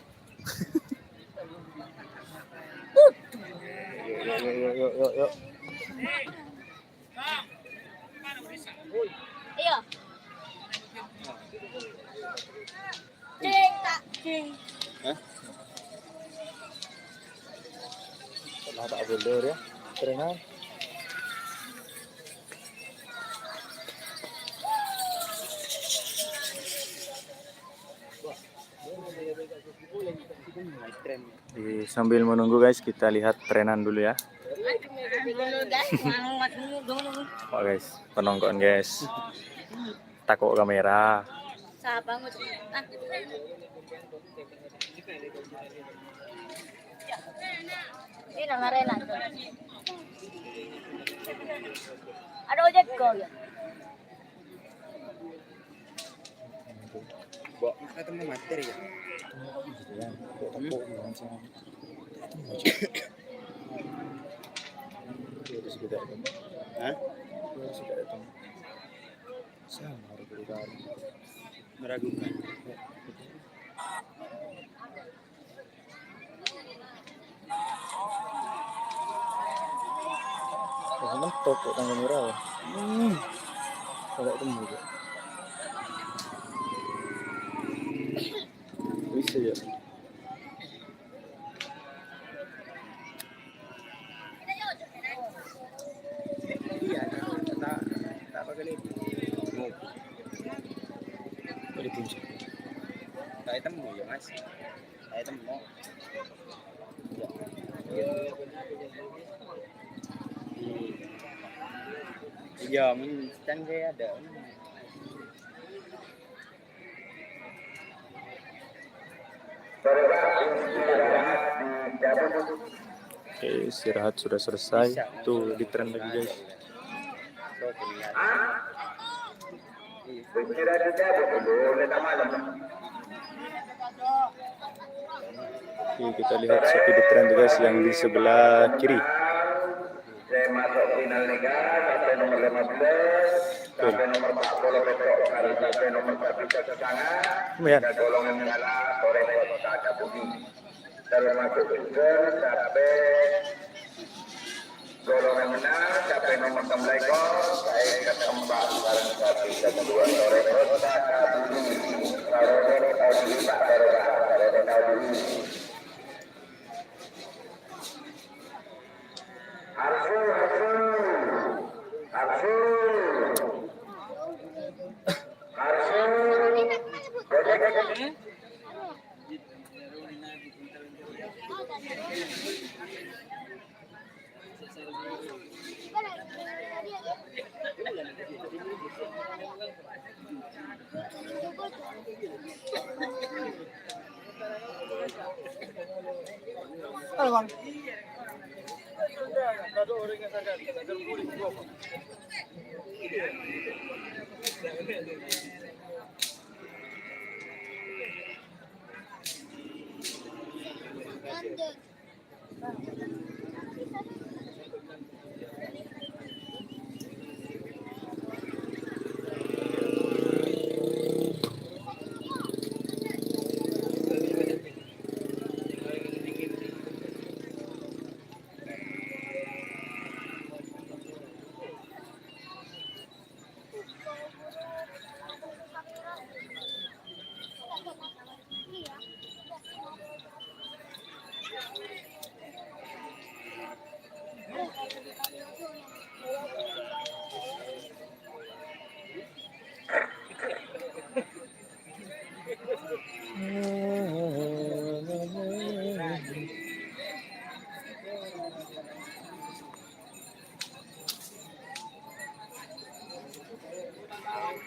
Yuk. Iya. Cing tak cing. Hah? Wala tak bulur ya. Kerengan. mulai tren. Sambil menunggu guys, kita lihat trenan dulu ya. Oh guys, penonton guys. Takut kamera. Siapa mau ini nama Rena tuh. Ada ojek kok ya. Bawa ketemu materi ya. Hah? Meragukan. Mentok kok tangga merah. Kalau temu juga. Bisa ya. Iya, tak apa kali. Boleh kunci. Tak temu ya mas. Tak temu. Iya, kan saya ada. Oke, istirahat sudah selesai. Tuh di tren lagi guys. Oke, kita lihat satu di tren guys yang di sebelah kiri. Saya masuk final Liga sampai nomor 15, sampai nomor 40 besok, sampai nomor 41 sangat, Lumayan. dan golongan kalah sore kota Cabudi. Terus masuk juga sampai golongan menang, sampai nomor 16 ekor, saya ke keempat, barang satu, dan kedua sore kota Cabudi. Kalau ini tahun ini tak berubah, kalau ini tahun ini.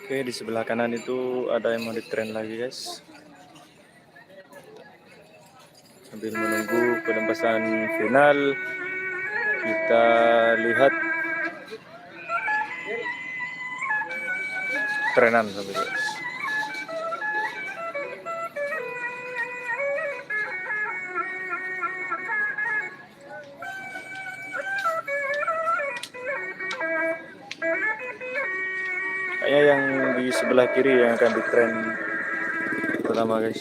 Oke, di sebelah kanan itu ada yang mau di tren lagi guys. Sambil menunggu penempasan final, kita lihat trenan sampai guys. Kayaknya yang di sebelah kiri yang akan di tren pertama guys.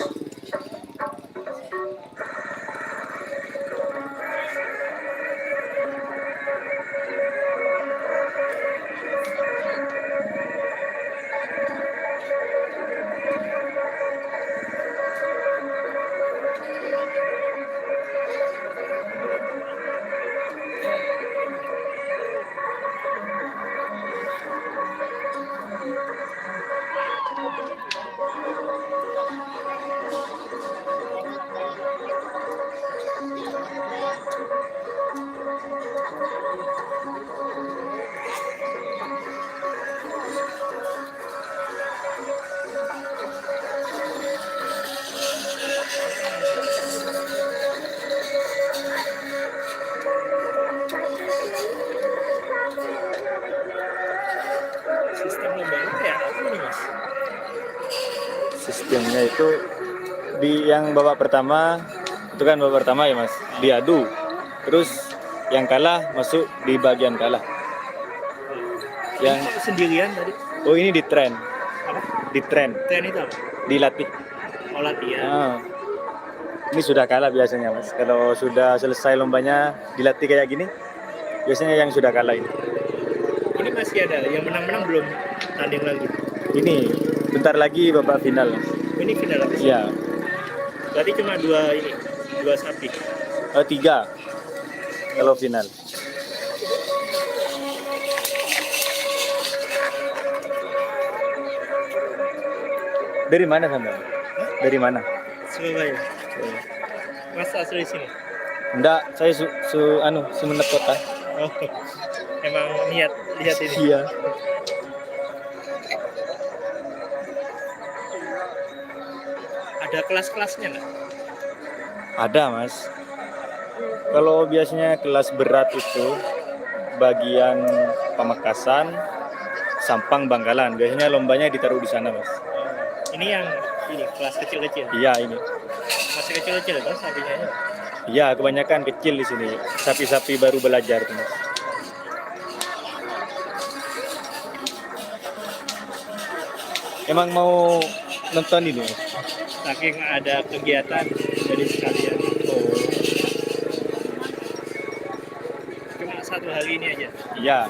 sistemnya itu di yang babak pertama itu kan babak pertama ya mas, diadu, terus yang kalah masuk di bagian kalah. Yang Sendirian tadi. oh ini di tren, Apa? Tren itu apa? dilatih. Oh, latihan. Ah. Ini sudah kalah biasanya mas. Kalau sudah selesai lombanya dilatih kayak gini, biasanya yang sudah kalah ini. Ini masih ada yang menang-menang belum tanding lagi. Ini bentar lagi babak final. Mas. Ini final apa? Iya, Berarti cuma dua sapi. 3 kalau final. Dari mana sampai? Dari mana? Surabaya. Mas asli sini. Enggak, saya Sumeneb kota. Oh, emang niat lihat ini. Iya. Ada kelas-kelasnya nggak? Ada mas. Kalau biasanya kelas berat itu bagian Pamekasan, Sampang, Bangkalan. Biasanya lombanya ditaruh di sana mas. Ini yang kelas kecil-kecil. Iya ini. Masih kecil-kecil kan sapinya ya? Iya kebanyakan kecil di sini. Sapi-sapi baru belajar tuh mas. Emang mau nonton ini mas? Saking ada kegiatan jadi sekalian. Oh. Cuma satu hari ini aja. Iya.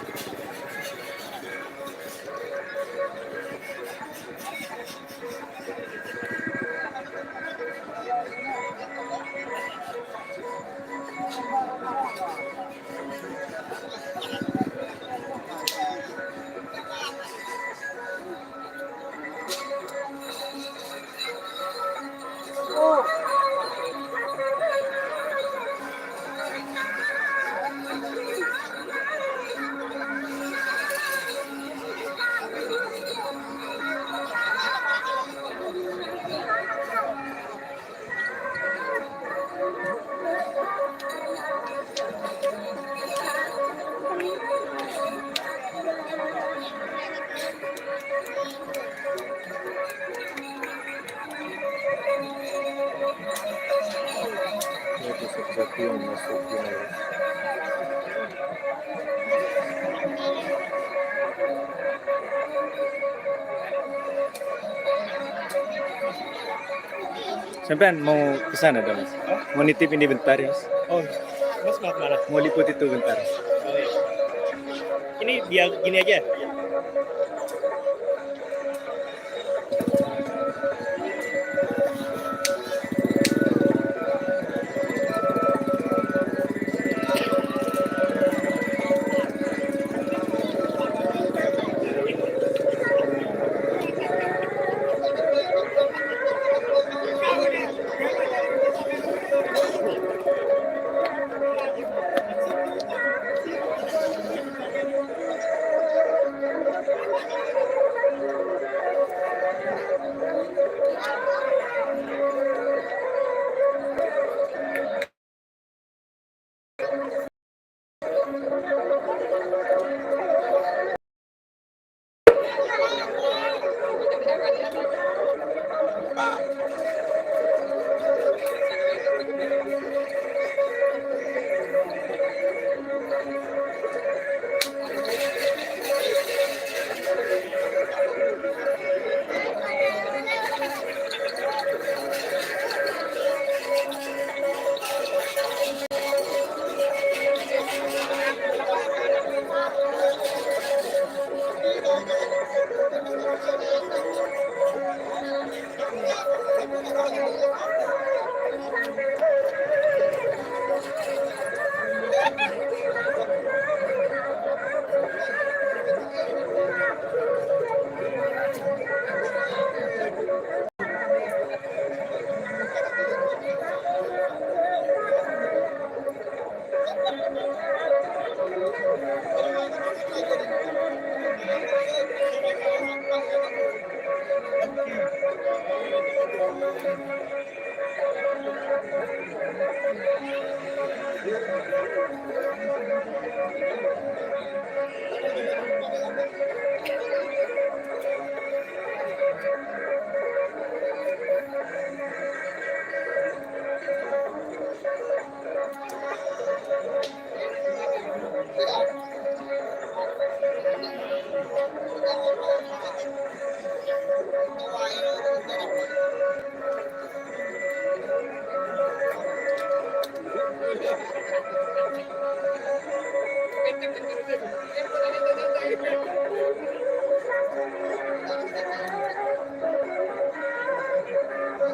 Itu satu-satu yang masuk finalis. Sampean mau ke sana dah mas? Mau nitip ini bentar ya mas? Oh, Mas mau kemana? Mau liput itu bentar. Oh, iya. Ini biar gini aja.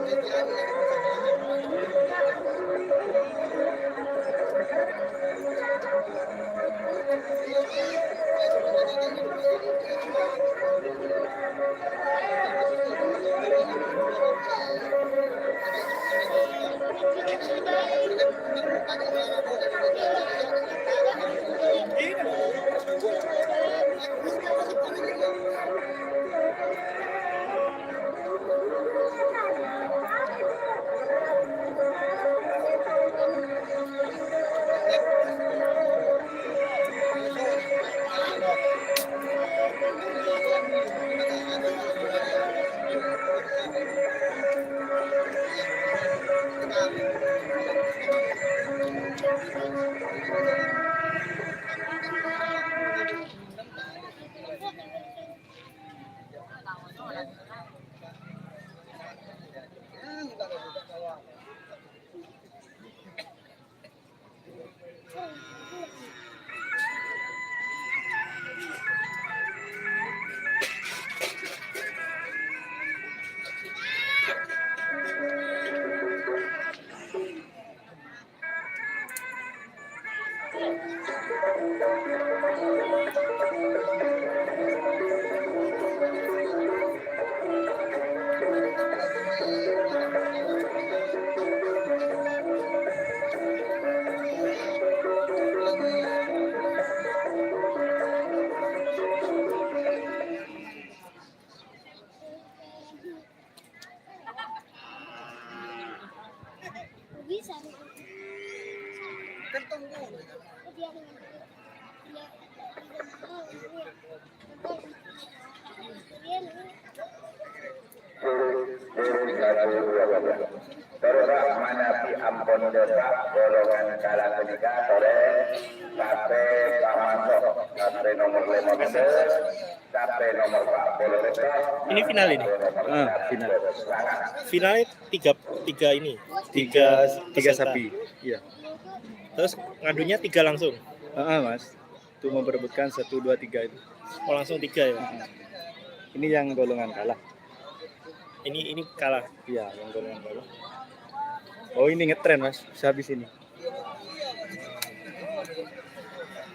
Bisa. Terus manapi ampun dosa golongan kalah ketiga sore sampai pamasok sampai nomor 15 sampai nomor 40. Ini final ini. Final. Finalnya tiga ini. Tiga peserta. sapi. Iya. Terus ngadunya 3 langsung. Mas. Itu memperebutkan 1, 2, 3 itu. Oh langsung 3 ya. Ini yang golongan kalah. Ini kalah. Iya, yang golongan kalah. Oh, ini ngetren, Mas. Sehabis ini.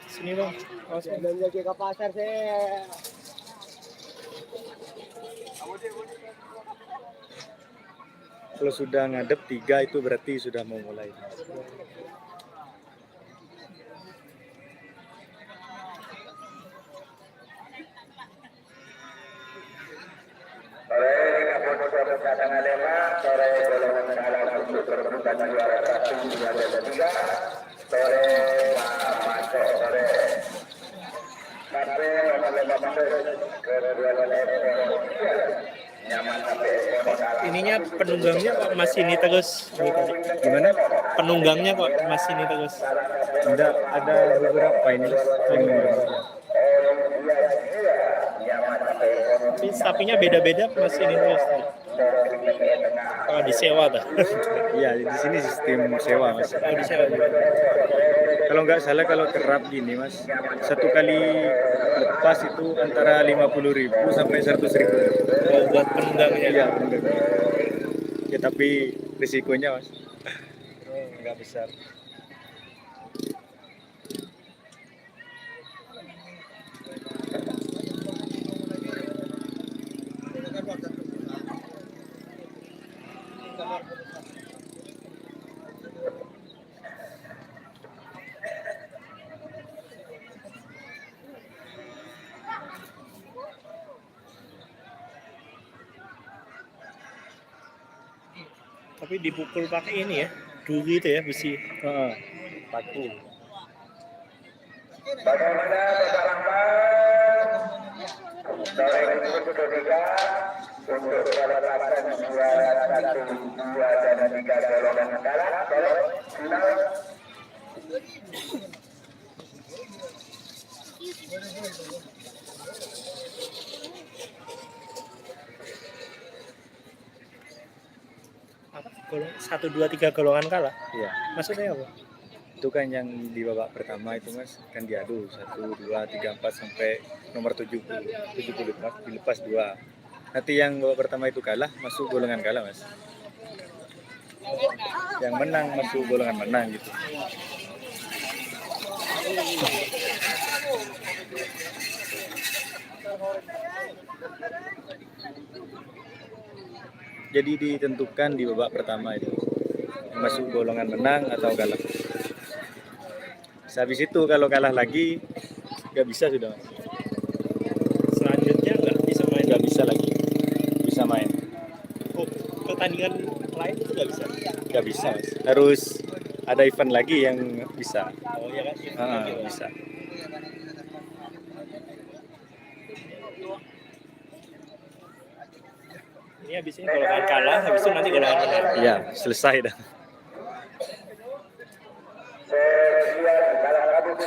Sini bang. Oh, sini. Belanja ke pasar saya. Kalau sudah ngadep 3 itu berarti sudah mau mulai. Sore kapal motor cadangan 5, sore golongan kalah untuk perebutan juara 1, 2, dan 3. Sore masuk sore sampai nomor 15 ke 2 nyaman sampai Ininya penunggangnya kok masih ini terus. Gimana? Penunggangnya kok masih ini terus. Ada beberapa ini. Tapi sapinya beda-beda masih ini terus. Oh disewa dah. Iya, di sini sistem sewa, Mas. Oh disewa juga. Kalau nggak salah kalau kerap gini, Mas, satu kali lepas itu antara 50.000 sampai 100.000. Oh, buat penunggangnya. Iya, benar. Ya tapi risikonya, Mas, nggak besar. Tapi dipukul pakai ini ya, duri itu ya besi. Paku. Bagaimana sekarang sore untuk ketiga untuk kelelasan juara 1, 2, dan 3 golongan kalah sore final. Apa? 1, 2, 3 golongan kalah. Iya. Maksudnya apa? Itu kan yang di babak pertama itu, Mas, kan diadu 1, 2, 3, 4 sampai nomor 70 Mas, dilepas 2. Nanti yang babak pertama itu kalah masuk golongan kalah, Mas. Yang menang masuk golongan menang gitu. Jadi ditentukan di babak pertama itu masuk golongan menang atau kalah. Habis itu kalau kalah lagi nggak bisa sudah, Selanjutnya nggak bisa main. nggak bisa lagi bisa main, Oh, pertandingan lain itu nggak bisa. nggak bisa Mas. Harus ada event lagi yang bisa. Oh ya kan? Bisa. Ini habis ini golongan kalah, habis itu nanti golongan menang. Iya, selesai dah. Sekian kalah kabut.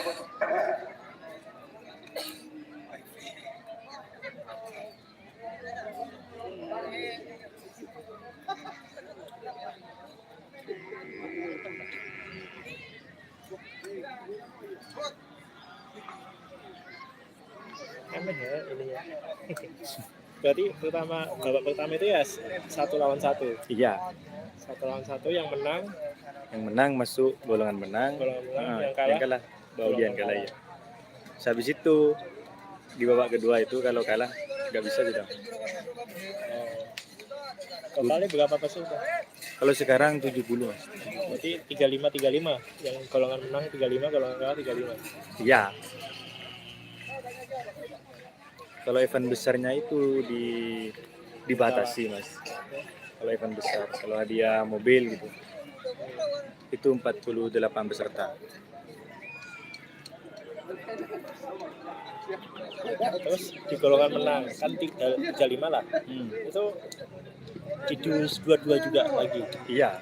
Aneh ya ini ya. Berarti babak pertama itu ya 1-1. Iya, 1-1 yang menang, yang menang masuk golongan menang. golongan menang, Ah, yang kalah bagian kalah ya. Habis itu di babak kedua itu kalau kalah nggak bisa sudah. totalnya berapa peserta? Kalau sekarang 70 Mas. Berarti 35-35, yang golongan menang 35, golongan kalah 35. Iya. Kalau event besarnya itu dibatasi Mas. Kalau event besar, kalau hadiah mobil gitu, itu 48 peserta. Terus di golongan menang kan 35 lah. Itu didus 22 juga lagi. Iya.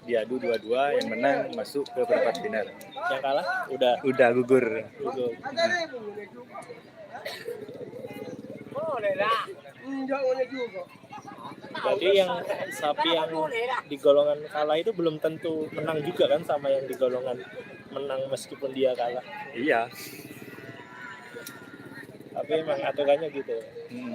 Diadu dua-dua, yang menang masuk ke perempat final. Yang kalah udah Gugur. gugur. Berarti yang sapi yang di golongan kalah itu belum tentu menang juga kan sama yang di golongan menang meskipun dia kalah. Iya. Tapi emang aturannya gitu. Hmm.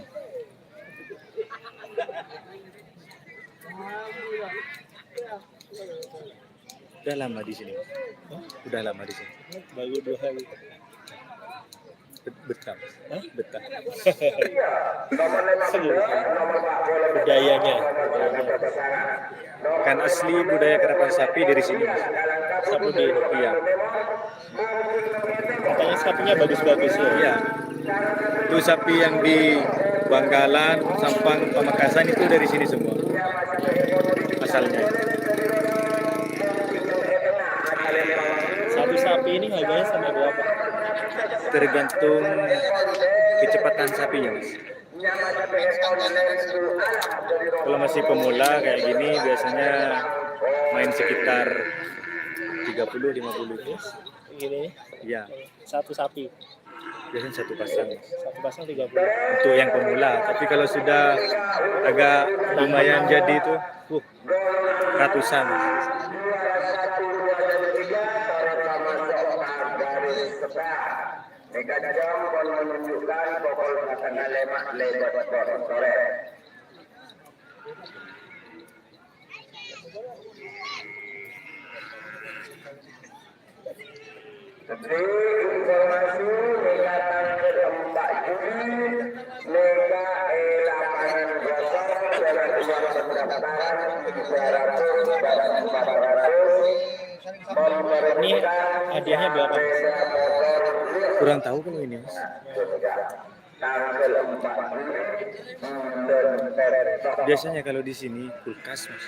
Udah lama di sini. Udah lama di sini. Baru 2 hari. Betah. Betah. Seru. Budayanya. Kan asli budaya karapan sapi dari sini Mas. Sapudi. Iya. Katanya sapinya bagus-bagus ya. Iya. Itu sapi yang di Bangkalan, Sampang, Pamekasan itu dari sini semua. Asalnya. Satu sapi ini harganya sampai berapa? Tergantung kecepatan sapinya Mas. Kalau masih pemula kayak gini biasanya main sekitar 30-50 gitu. Gini, Iya, satu sapi. biasanya satu pasang. Satu pasang 30. Untuk yang pemula, tapi kalau sudah agak lumayan jadi itu ratusan. Mereka jam menunjukkan pokok tengah lemak lebar sore. Informasi ingatan ke-4 Juli Mega lapangan kosong jalan uang pendaftaran 300 Ini hadiahnya berapa? Kurang tahu kalau ini Mas. Tanggal 4 Juli Biasanya kalau di sini kulkas Mas.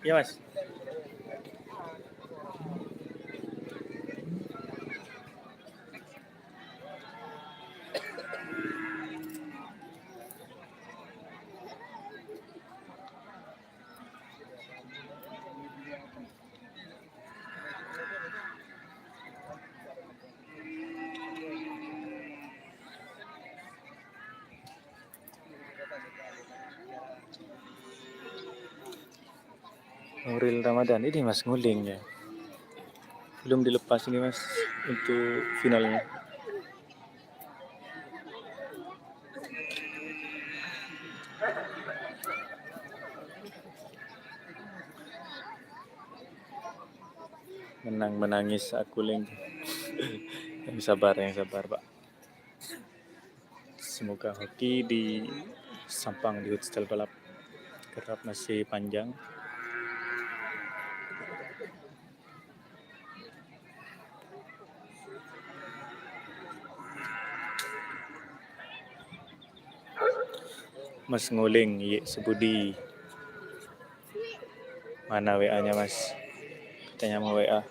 Iya mas. Nuril Ramadan ini mas nguling ya. Belum dilepas ini mas untuk finalnya. Menangis aku leng. Yang sabar pak. Semoga hoki di Sampang di Hotel Balap kerap masih panjang. Mas nguling, iya sebudi. Mana WA-nya mas? Katanya mau WA.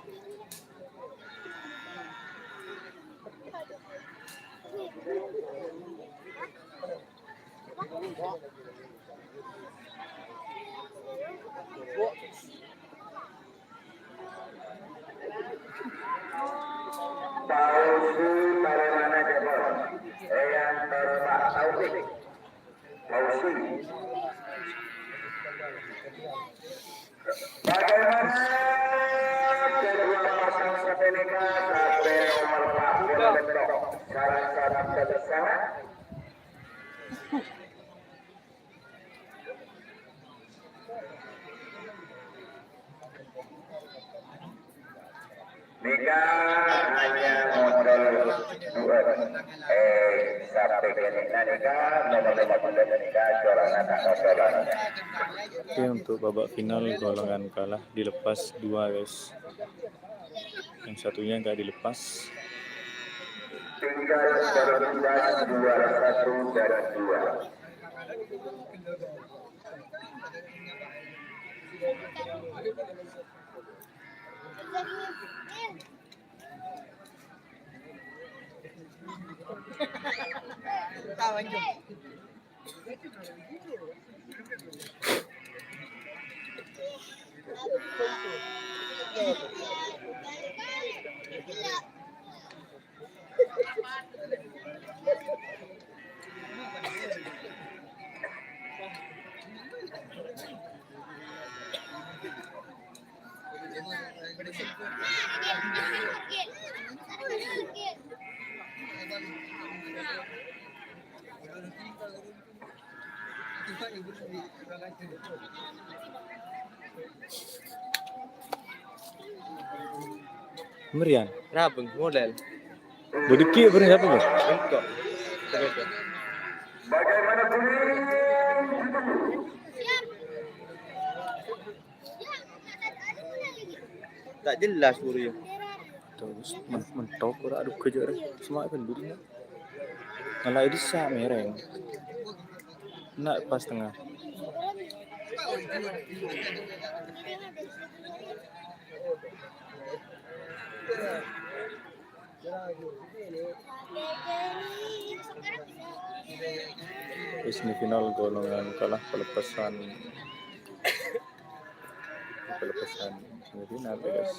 Pausi bagaimana jebol? Yang Pak Taufik. Pausi. Bagaimana kedua pasang sepenika sampai nomor 4 bentok syarat-syarat kebesaran? Nika hanya model dua sampai kenika nika nomor 15 nika corangan atau corangan. Oke, untuk babak final golongan kalah dilepas 2 guys. Yang satunya nggak dilepas. Tinggal bertugas juara 1 dan 2. Merian. Kenapa model? Bodeki apa siapa bos? Enggak. Bagaimana bunyi? Tak jelas suruhnya. Terus mentok ora aduh kejar semua kan durinya. Malah ini sak mereng. Nak pas tengah. Semifinal golongan kalah pelepasan semifinal guys.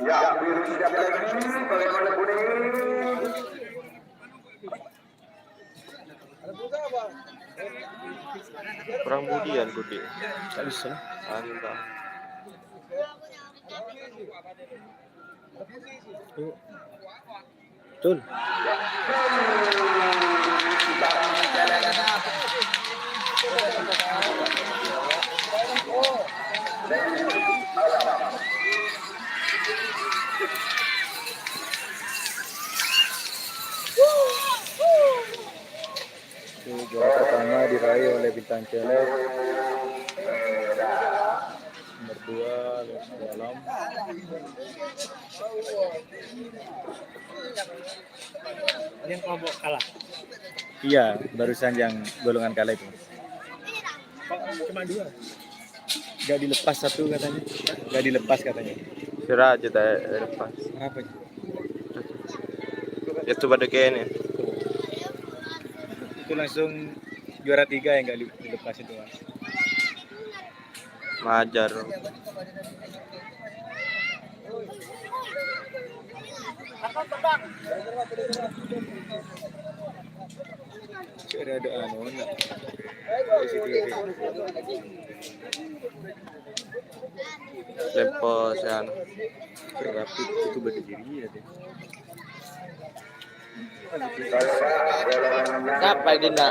Ya, biru siap lagi. Bagaimana bunyi? Kurang budian Budi. Tak bisa. Enggak. Betul. Juara pertama diraih oleh Bintang Celeb. Nomor 2 Lesti Alam. Ini yang kelompok kalah. Iya, barusan yang golongan kalah itu. Kok cuma 2? Gak dilepas satu katanya. Gak dilepas katanya. Sira aja lepas. Apa itu? Itu pada kayaknya. Itu langsung juara 3 yang gak dilepas itu, Mas. Majar. Ada anu enggak? Lempos yan. Rapid itu berdiri ya deh. Siapa din na?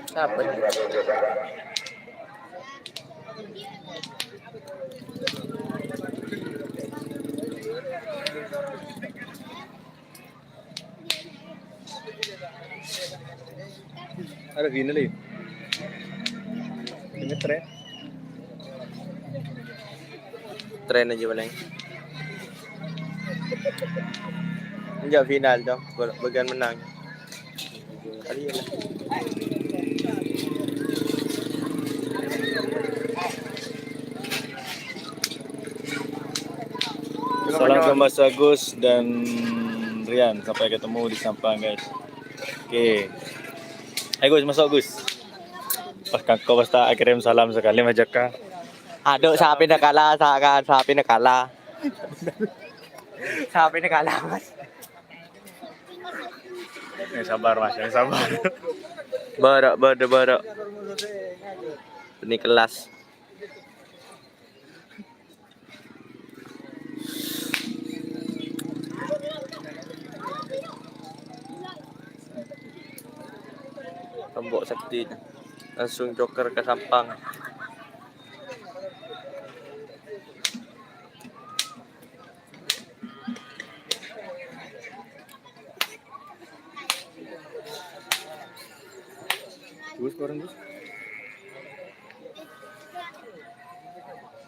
Siapa? Ada final ya? Ini tren. Tren aja paling. Enggak final dong, bagian menang. Kali ya lah. Salam ke Mas Agus dan Rian. Sampai ketemu di Sampang, guys. Oke. Hai Gus, masuk Gus. Pas kau pasta kirim salam sekali Mas Jaka. Aduh, sapi na kalah, sapi na kalah. Sapi na kalah, Mas. Sabar Mas, sabar. Bara. Ini kelas. Tembok sakti. Langsung joker ke Sampang. Gus, korang Gus.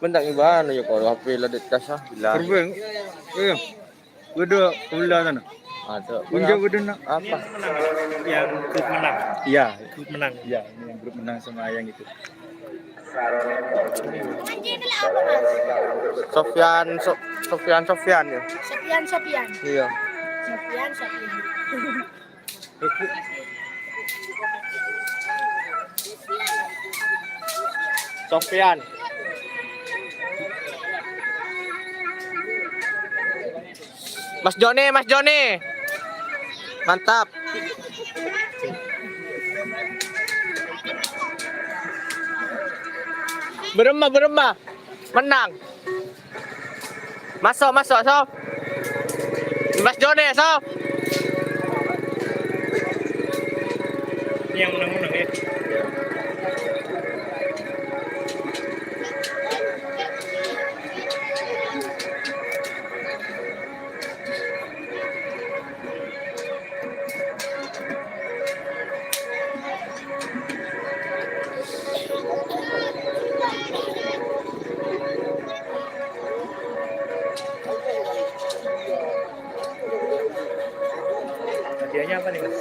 Benda gimana ya kalau HP lah dekat sah bilang. Terbang. Udah ulah sana. Ada. Unjuk udah nak. Apa? Yang grup menang. Iya, Grup menang. iya, ini yang grup menang sama yang itu. Sofyan ya. Sopian. Iya. Sopian. Sofyan. Mas Joni. Mantap. Beremah. Menang. Masuk, Sof. Mas Joni, Sof. Ini yang menang ya. Hadiahnya apa nih, Mas?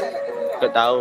Gak tahu.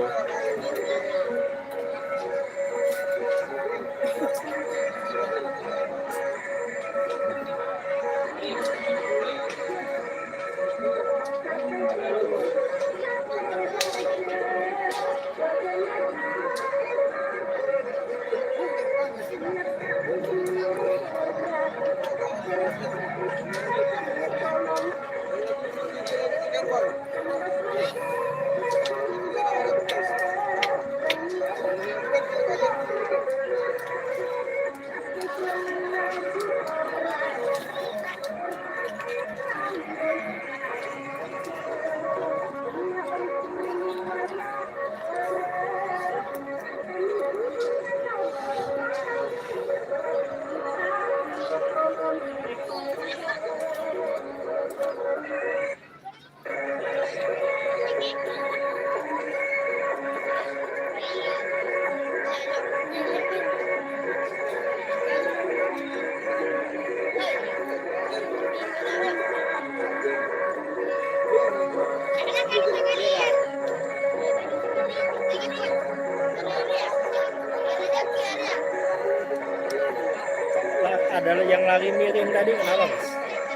ada yang lari miring tadi kenapa Mas?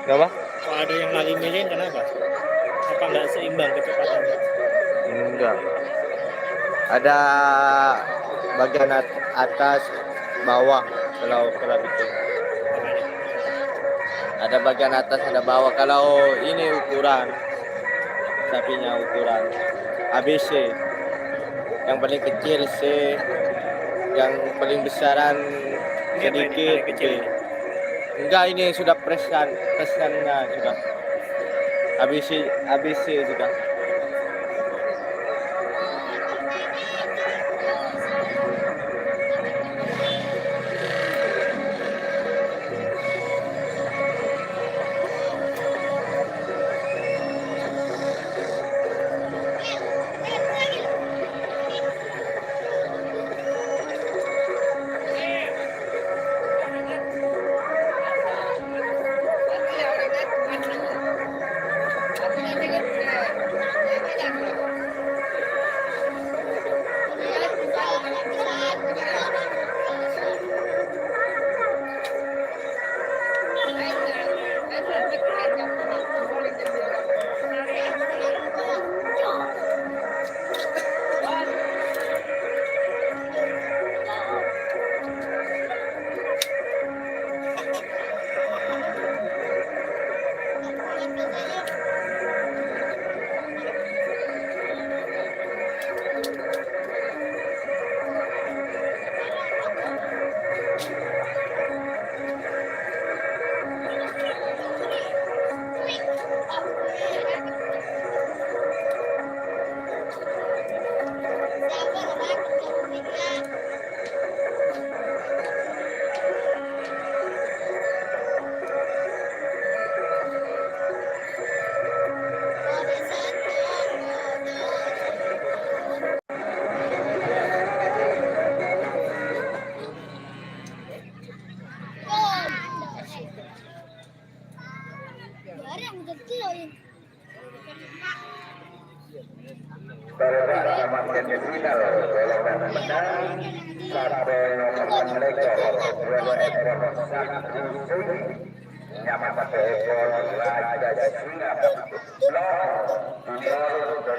Kenapa? Kok ada yang lari miring kenapa? Apa nggak seimbang kecepatannya? Enggak. Ada bagian atas, bawah kalau itu. Ada bagian atas, ada bawah. Kalau ini ukuran sapinya ukuran ABC. Yang paling kecil C, yang paling besaran sedikit Paling kecil. Enggak, ini sudah presannya sudah. ABC sudah. Semakin final golongan menang sampai nomor melekor 2 ekor sapi nyaman satu ekor raja singa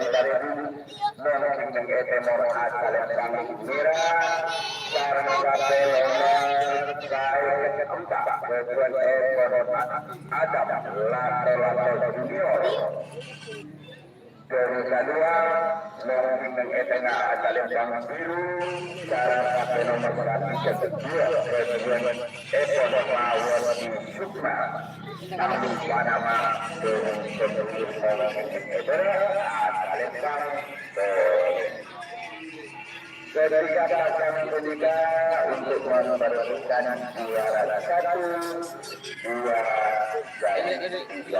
dari mungkin etemor asal yang kami merah karena sampai nomor saya keempat 2 ekor Adam lato junior. Dari kedua, mungkin etengah asal yang biru, cara sampai nomor 1 kedua, kemudian ekor mawar di Sukma, namun Panama dengan pemilik asal yang ketika pasang ketiga untuk memperebutkan juara 1, 2, dan 3.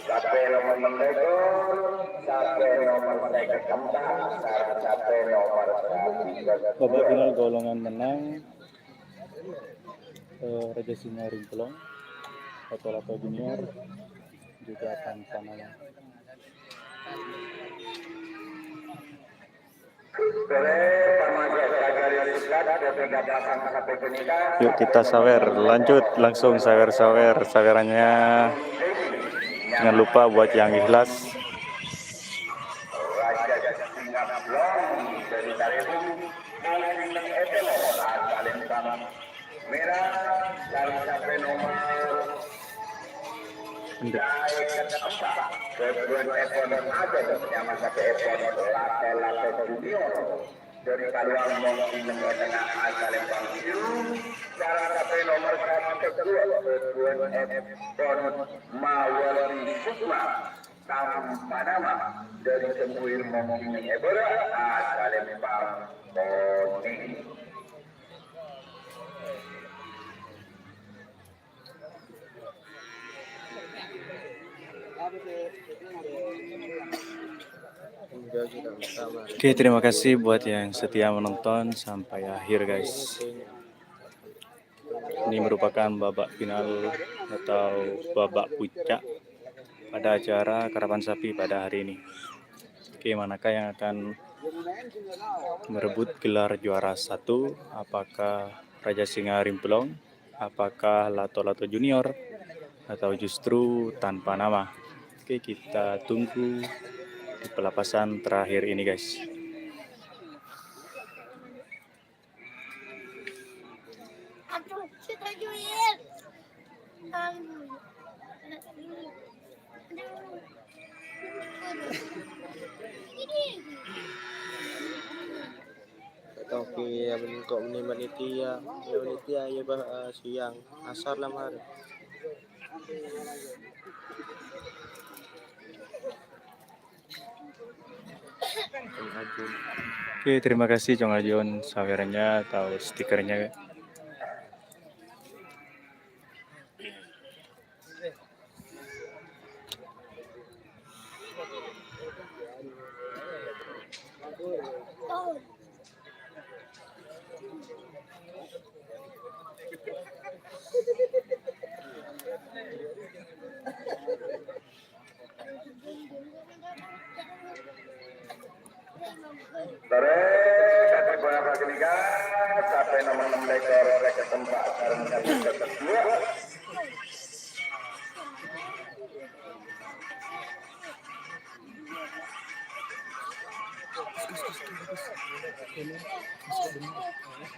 Sampai nomor melekor, sampai nomor keempat, sampai nomor 3. Babak final golongan menang Raja Singa Rimplong, Lato Junior, juga Panama. Yuk kita sawer, lanjut langsung sawerannya. Jangan lupa buat yang ikhlas. Dari kaluang mungkin tengah asal yang biru, cara sampai nomor 1 kedua ekor mawar di Sukma, Panama dari Sembuir mungkin Ebora asal yang Poni. Oke, terima kasih buat yang setia menonton sampai akhir guys. Ini merupakan babak final atau babak puncak pada acara karapan sapi pada hari ini. Oke, manakah yang akan merebut gelar juara 1. Apakah Raja Singa Rimplong, apakah Lato-Lato Junior, atau justru tanpa nama? Oke, kita tunggu di pelepasan terakhir ini guys. Aduh, kita jual. Tapi ya kok menitia ya bah siang asar lah mar. Oke, terima kasih Cong Ajun sawerannya atau stikernya. Oh. Sore kata gua Fasiliga sampai nomor 6 dekor ke tempat karena kedua.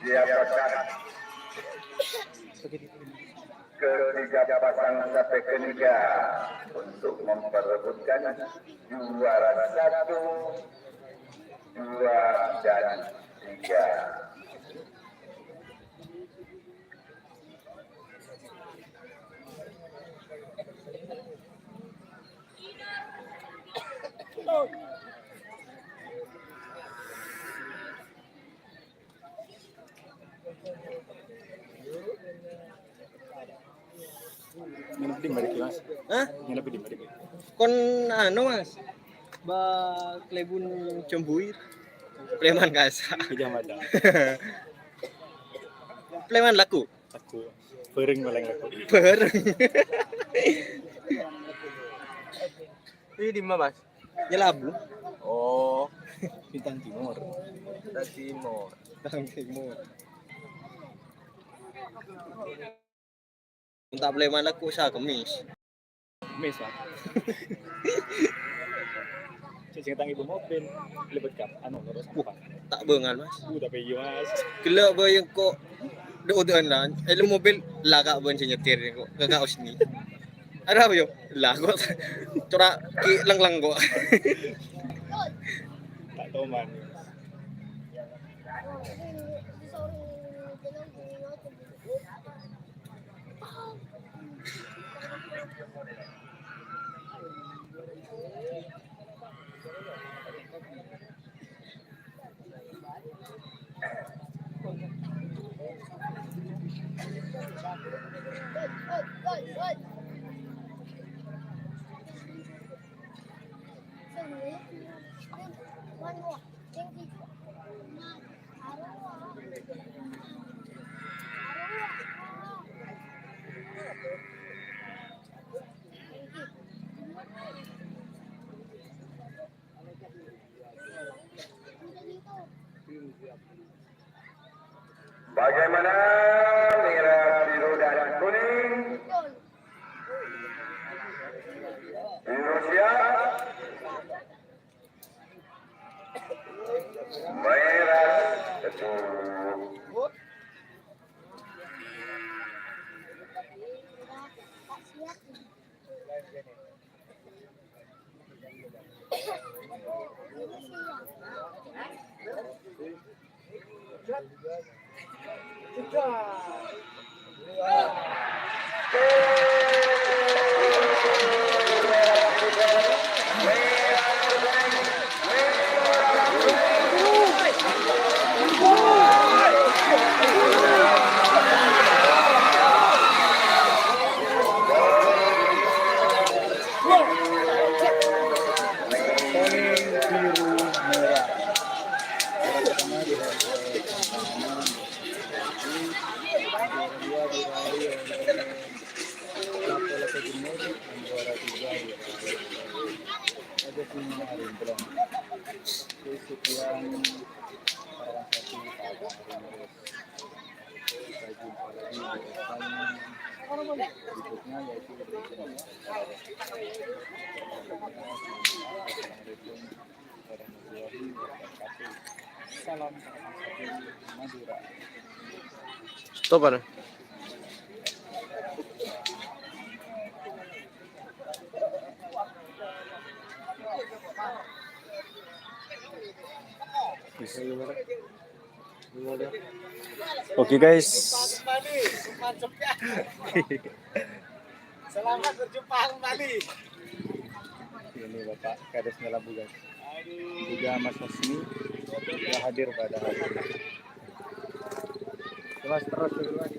Siapakah ketiga pasang sampai ketiga untuk memperebutkan juara 1, 2, dan 3. Nginep di Mariki mas? Hah? Nginep di Mariki? Kon anu mas, ba klebun cembuir, pleman kasa, Kejamatan. pleman laku, Aku pering meleng aku. bareng. Ini di mana mas? Jelabu. Oh, Bintang Timur. dari timur. Dari timur. Entah pleman laku sa kemis. Mes pak. Cacing tangi ibu mobil, lebet kap, anu terus apa? Tak bengal mas. Tapi iya mas. Kelak bayang kok doan lah. Mobil lagak ban nyetir kok. Kagak usni. Ada apa yo? Lah kok corak ki lang kok. Tak tahu man. Bagaimana merah, biru, dan kuning? Biru siap. Merah, betul. Oke, sekian karawan sapi pada hari ini. Kita jumpa lagi di event berikutnya yaitu di Assalamualaikum warahmatullahi wabarakatuh. Salam karawan sapi Madura. Stop ada. Oke guys, Selamat berjumpa kembali. ini Bapak Kades Melabu guys. Juga Mas Hosni sudah hadir pada hari ini. Mas terus Mas.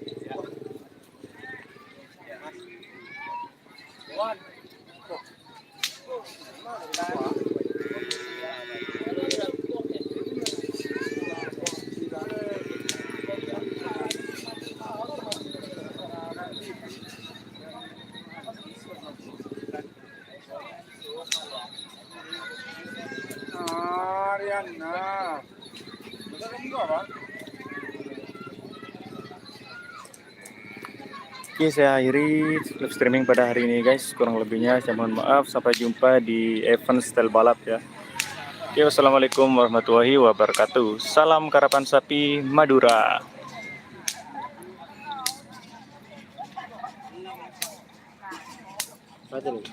Ariana. Betul kamu apa? Oke, saya akhiri live streaming pada hari ini guys. Kurang lebihnya saya mohon maaf. Sampai jumpa di event style balap ya. Oke, wassalamualaikum warahmatullahi wabarakatuh. Salam karapan sapi Madura. Betul.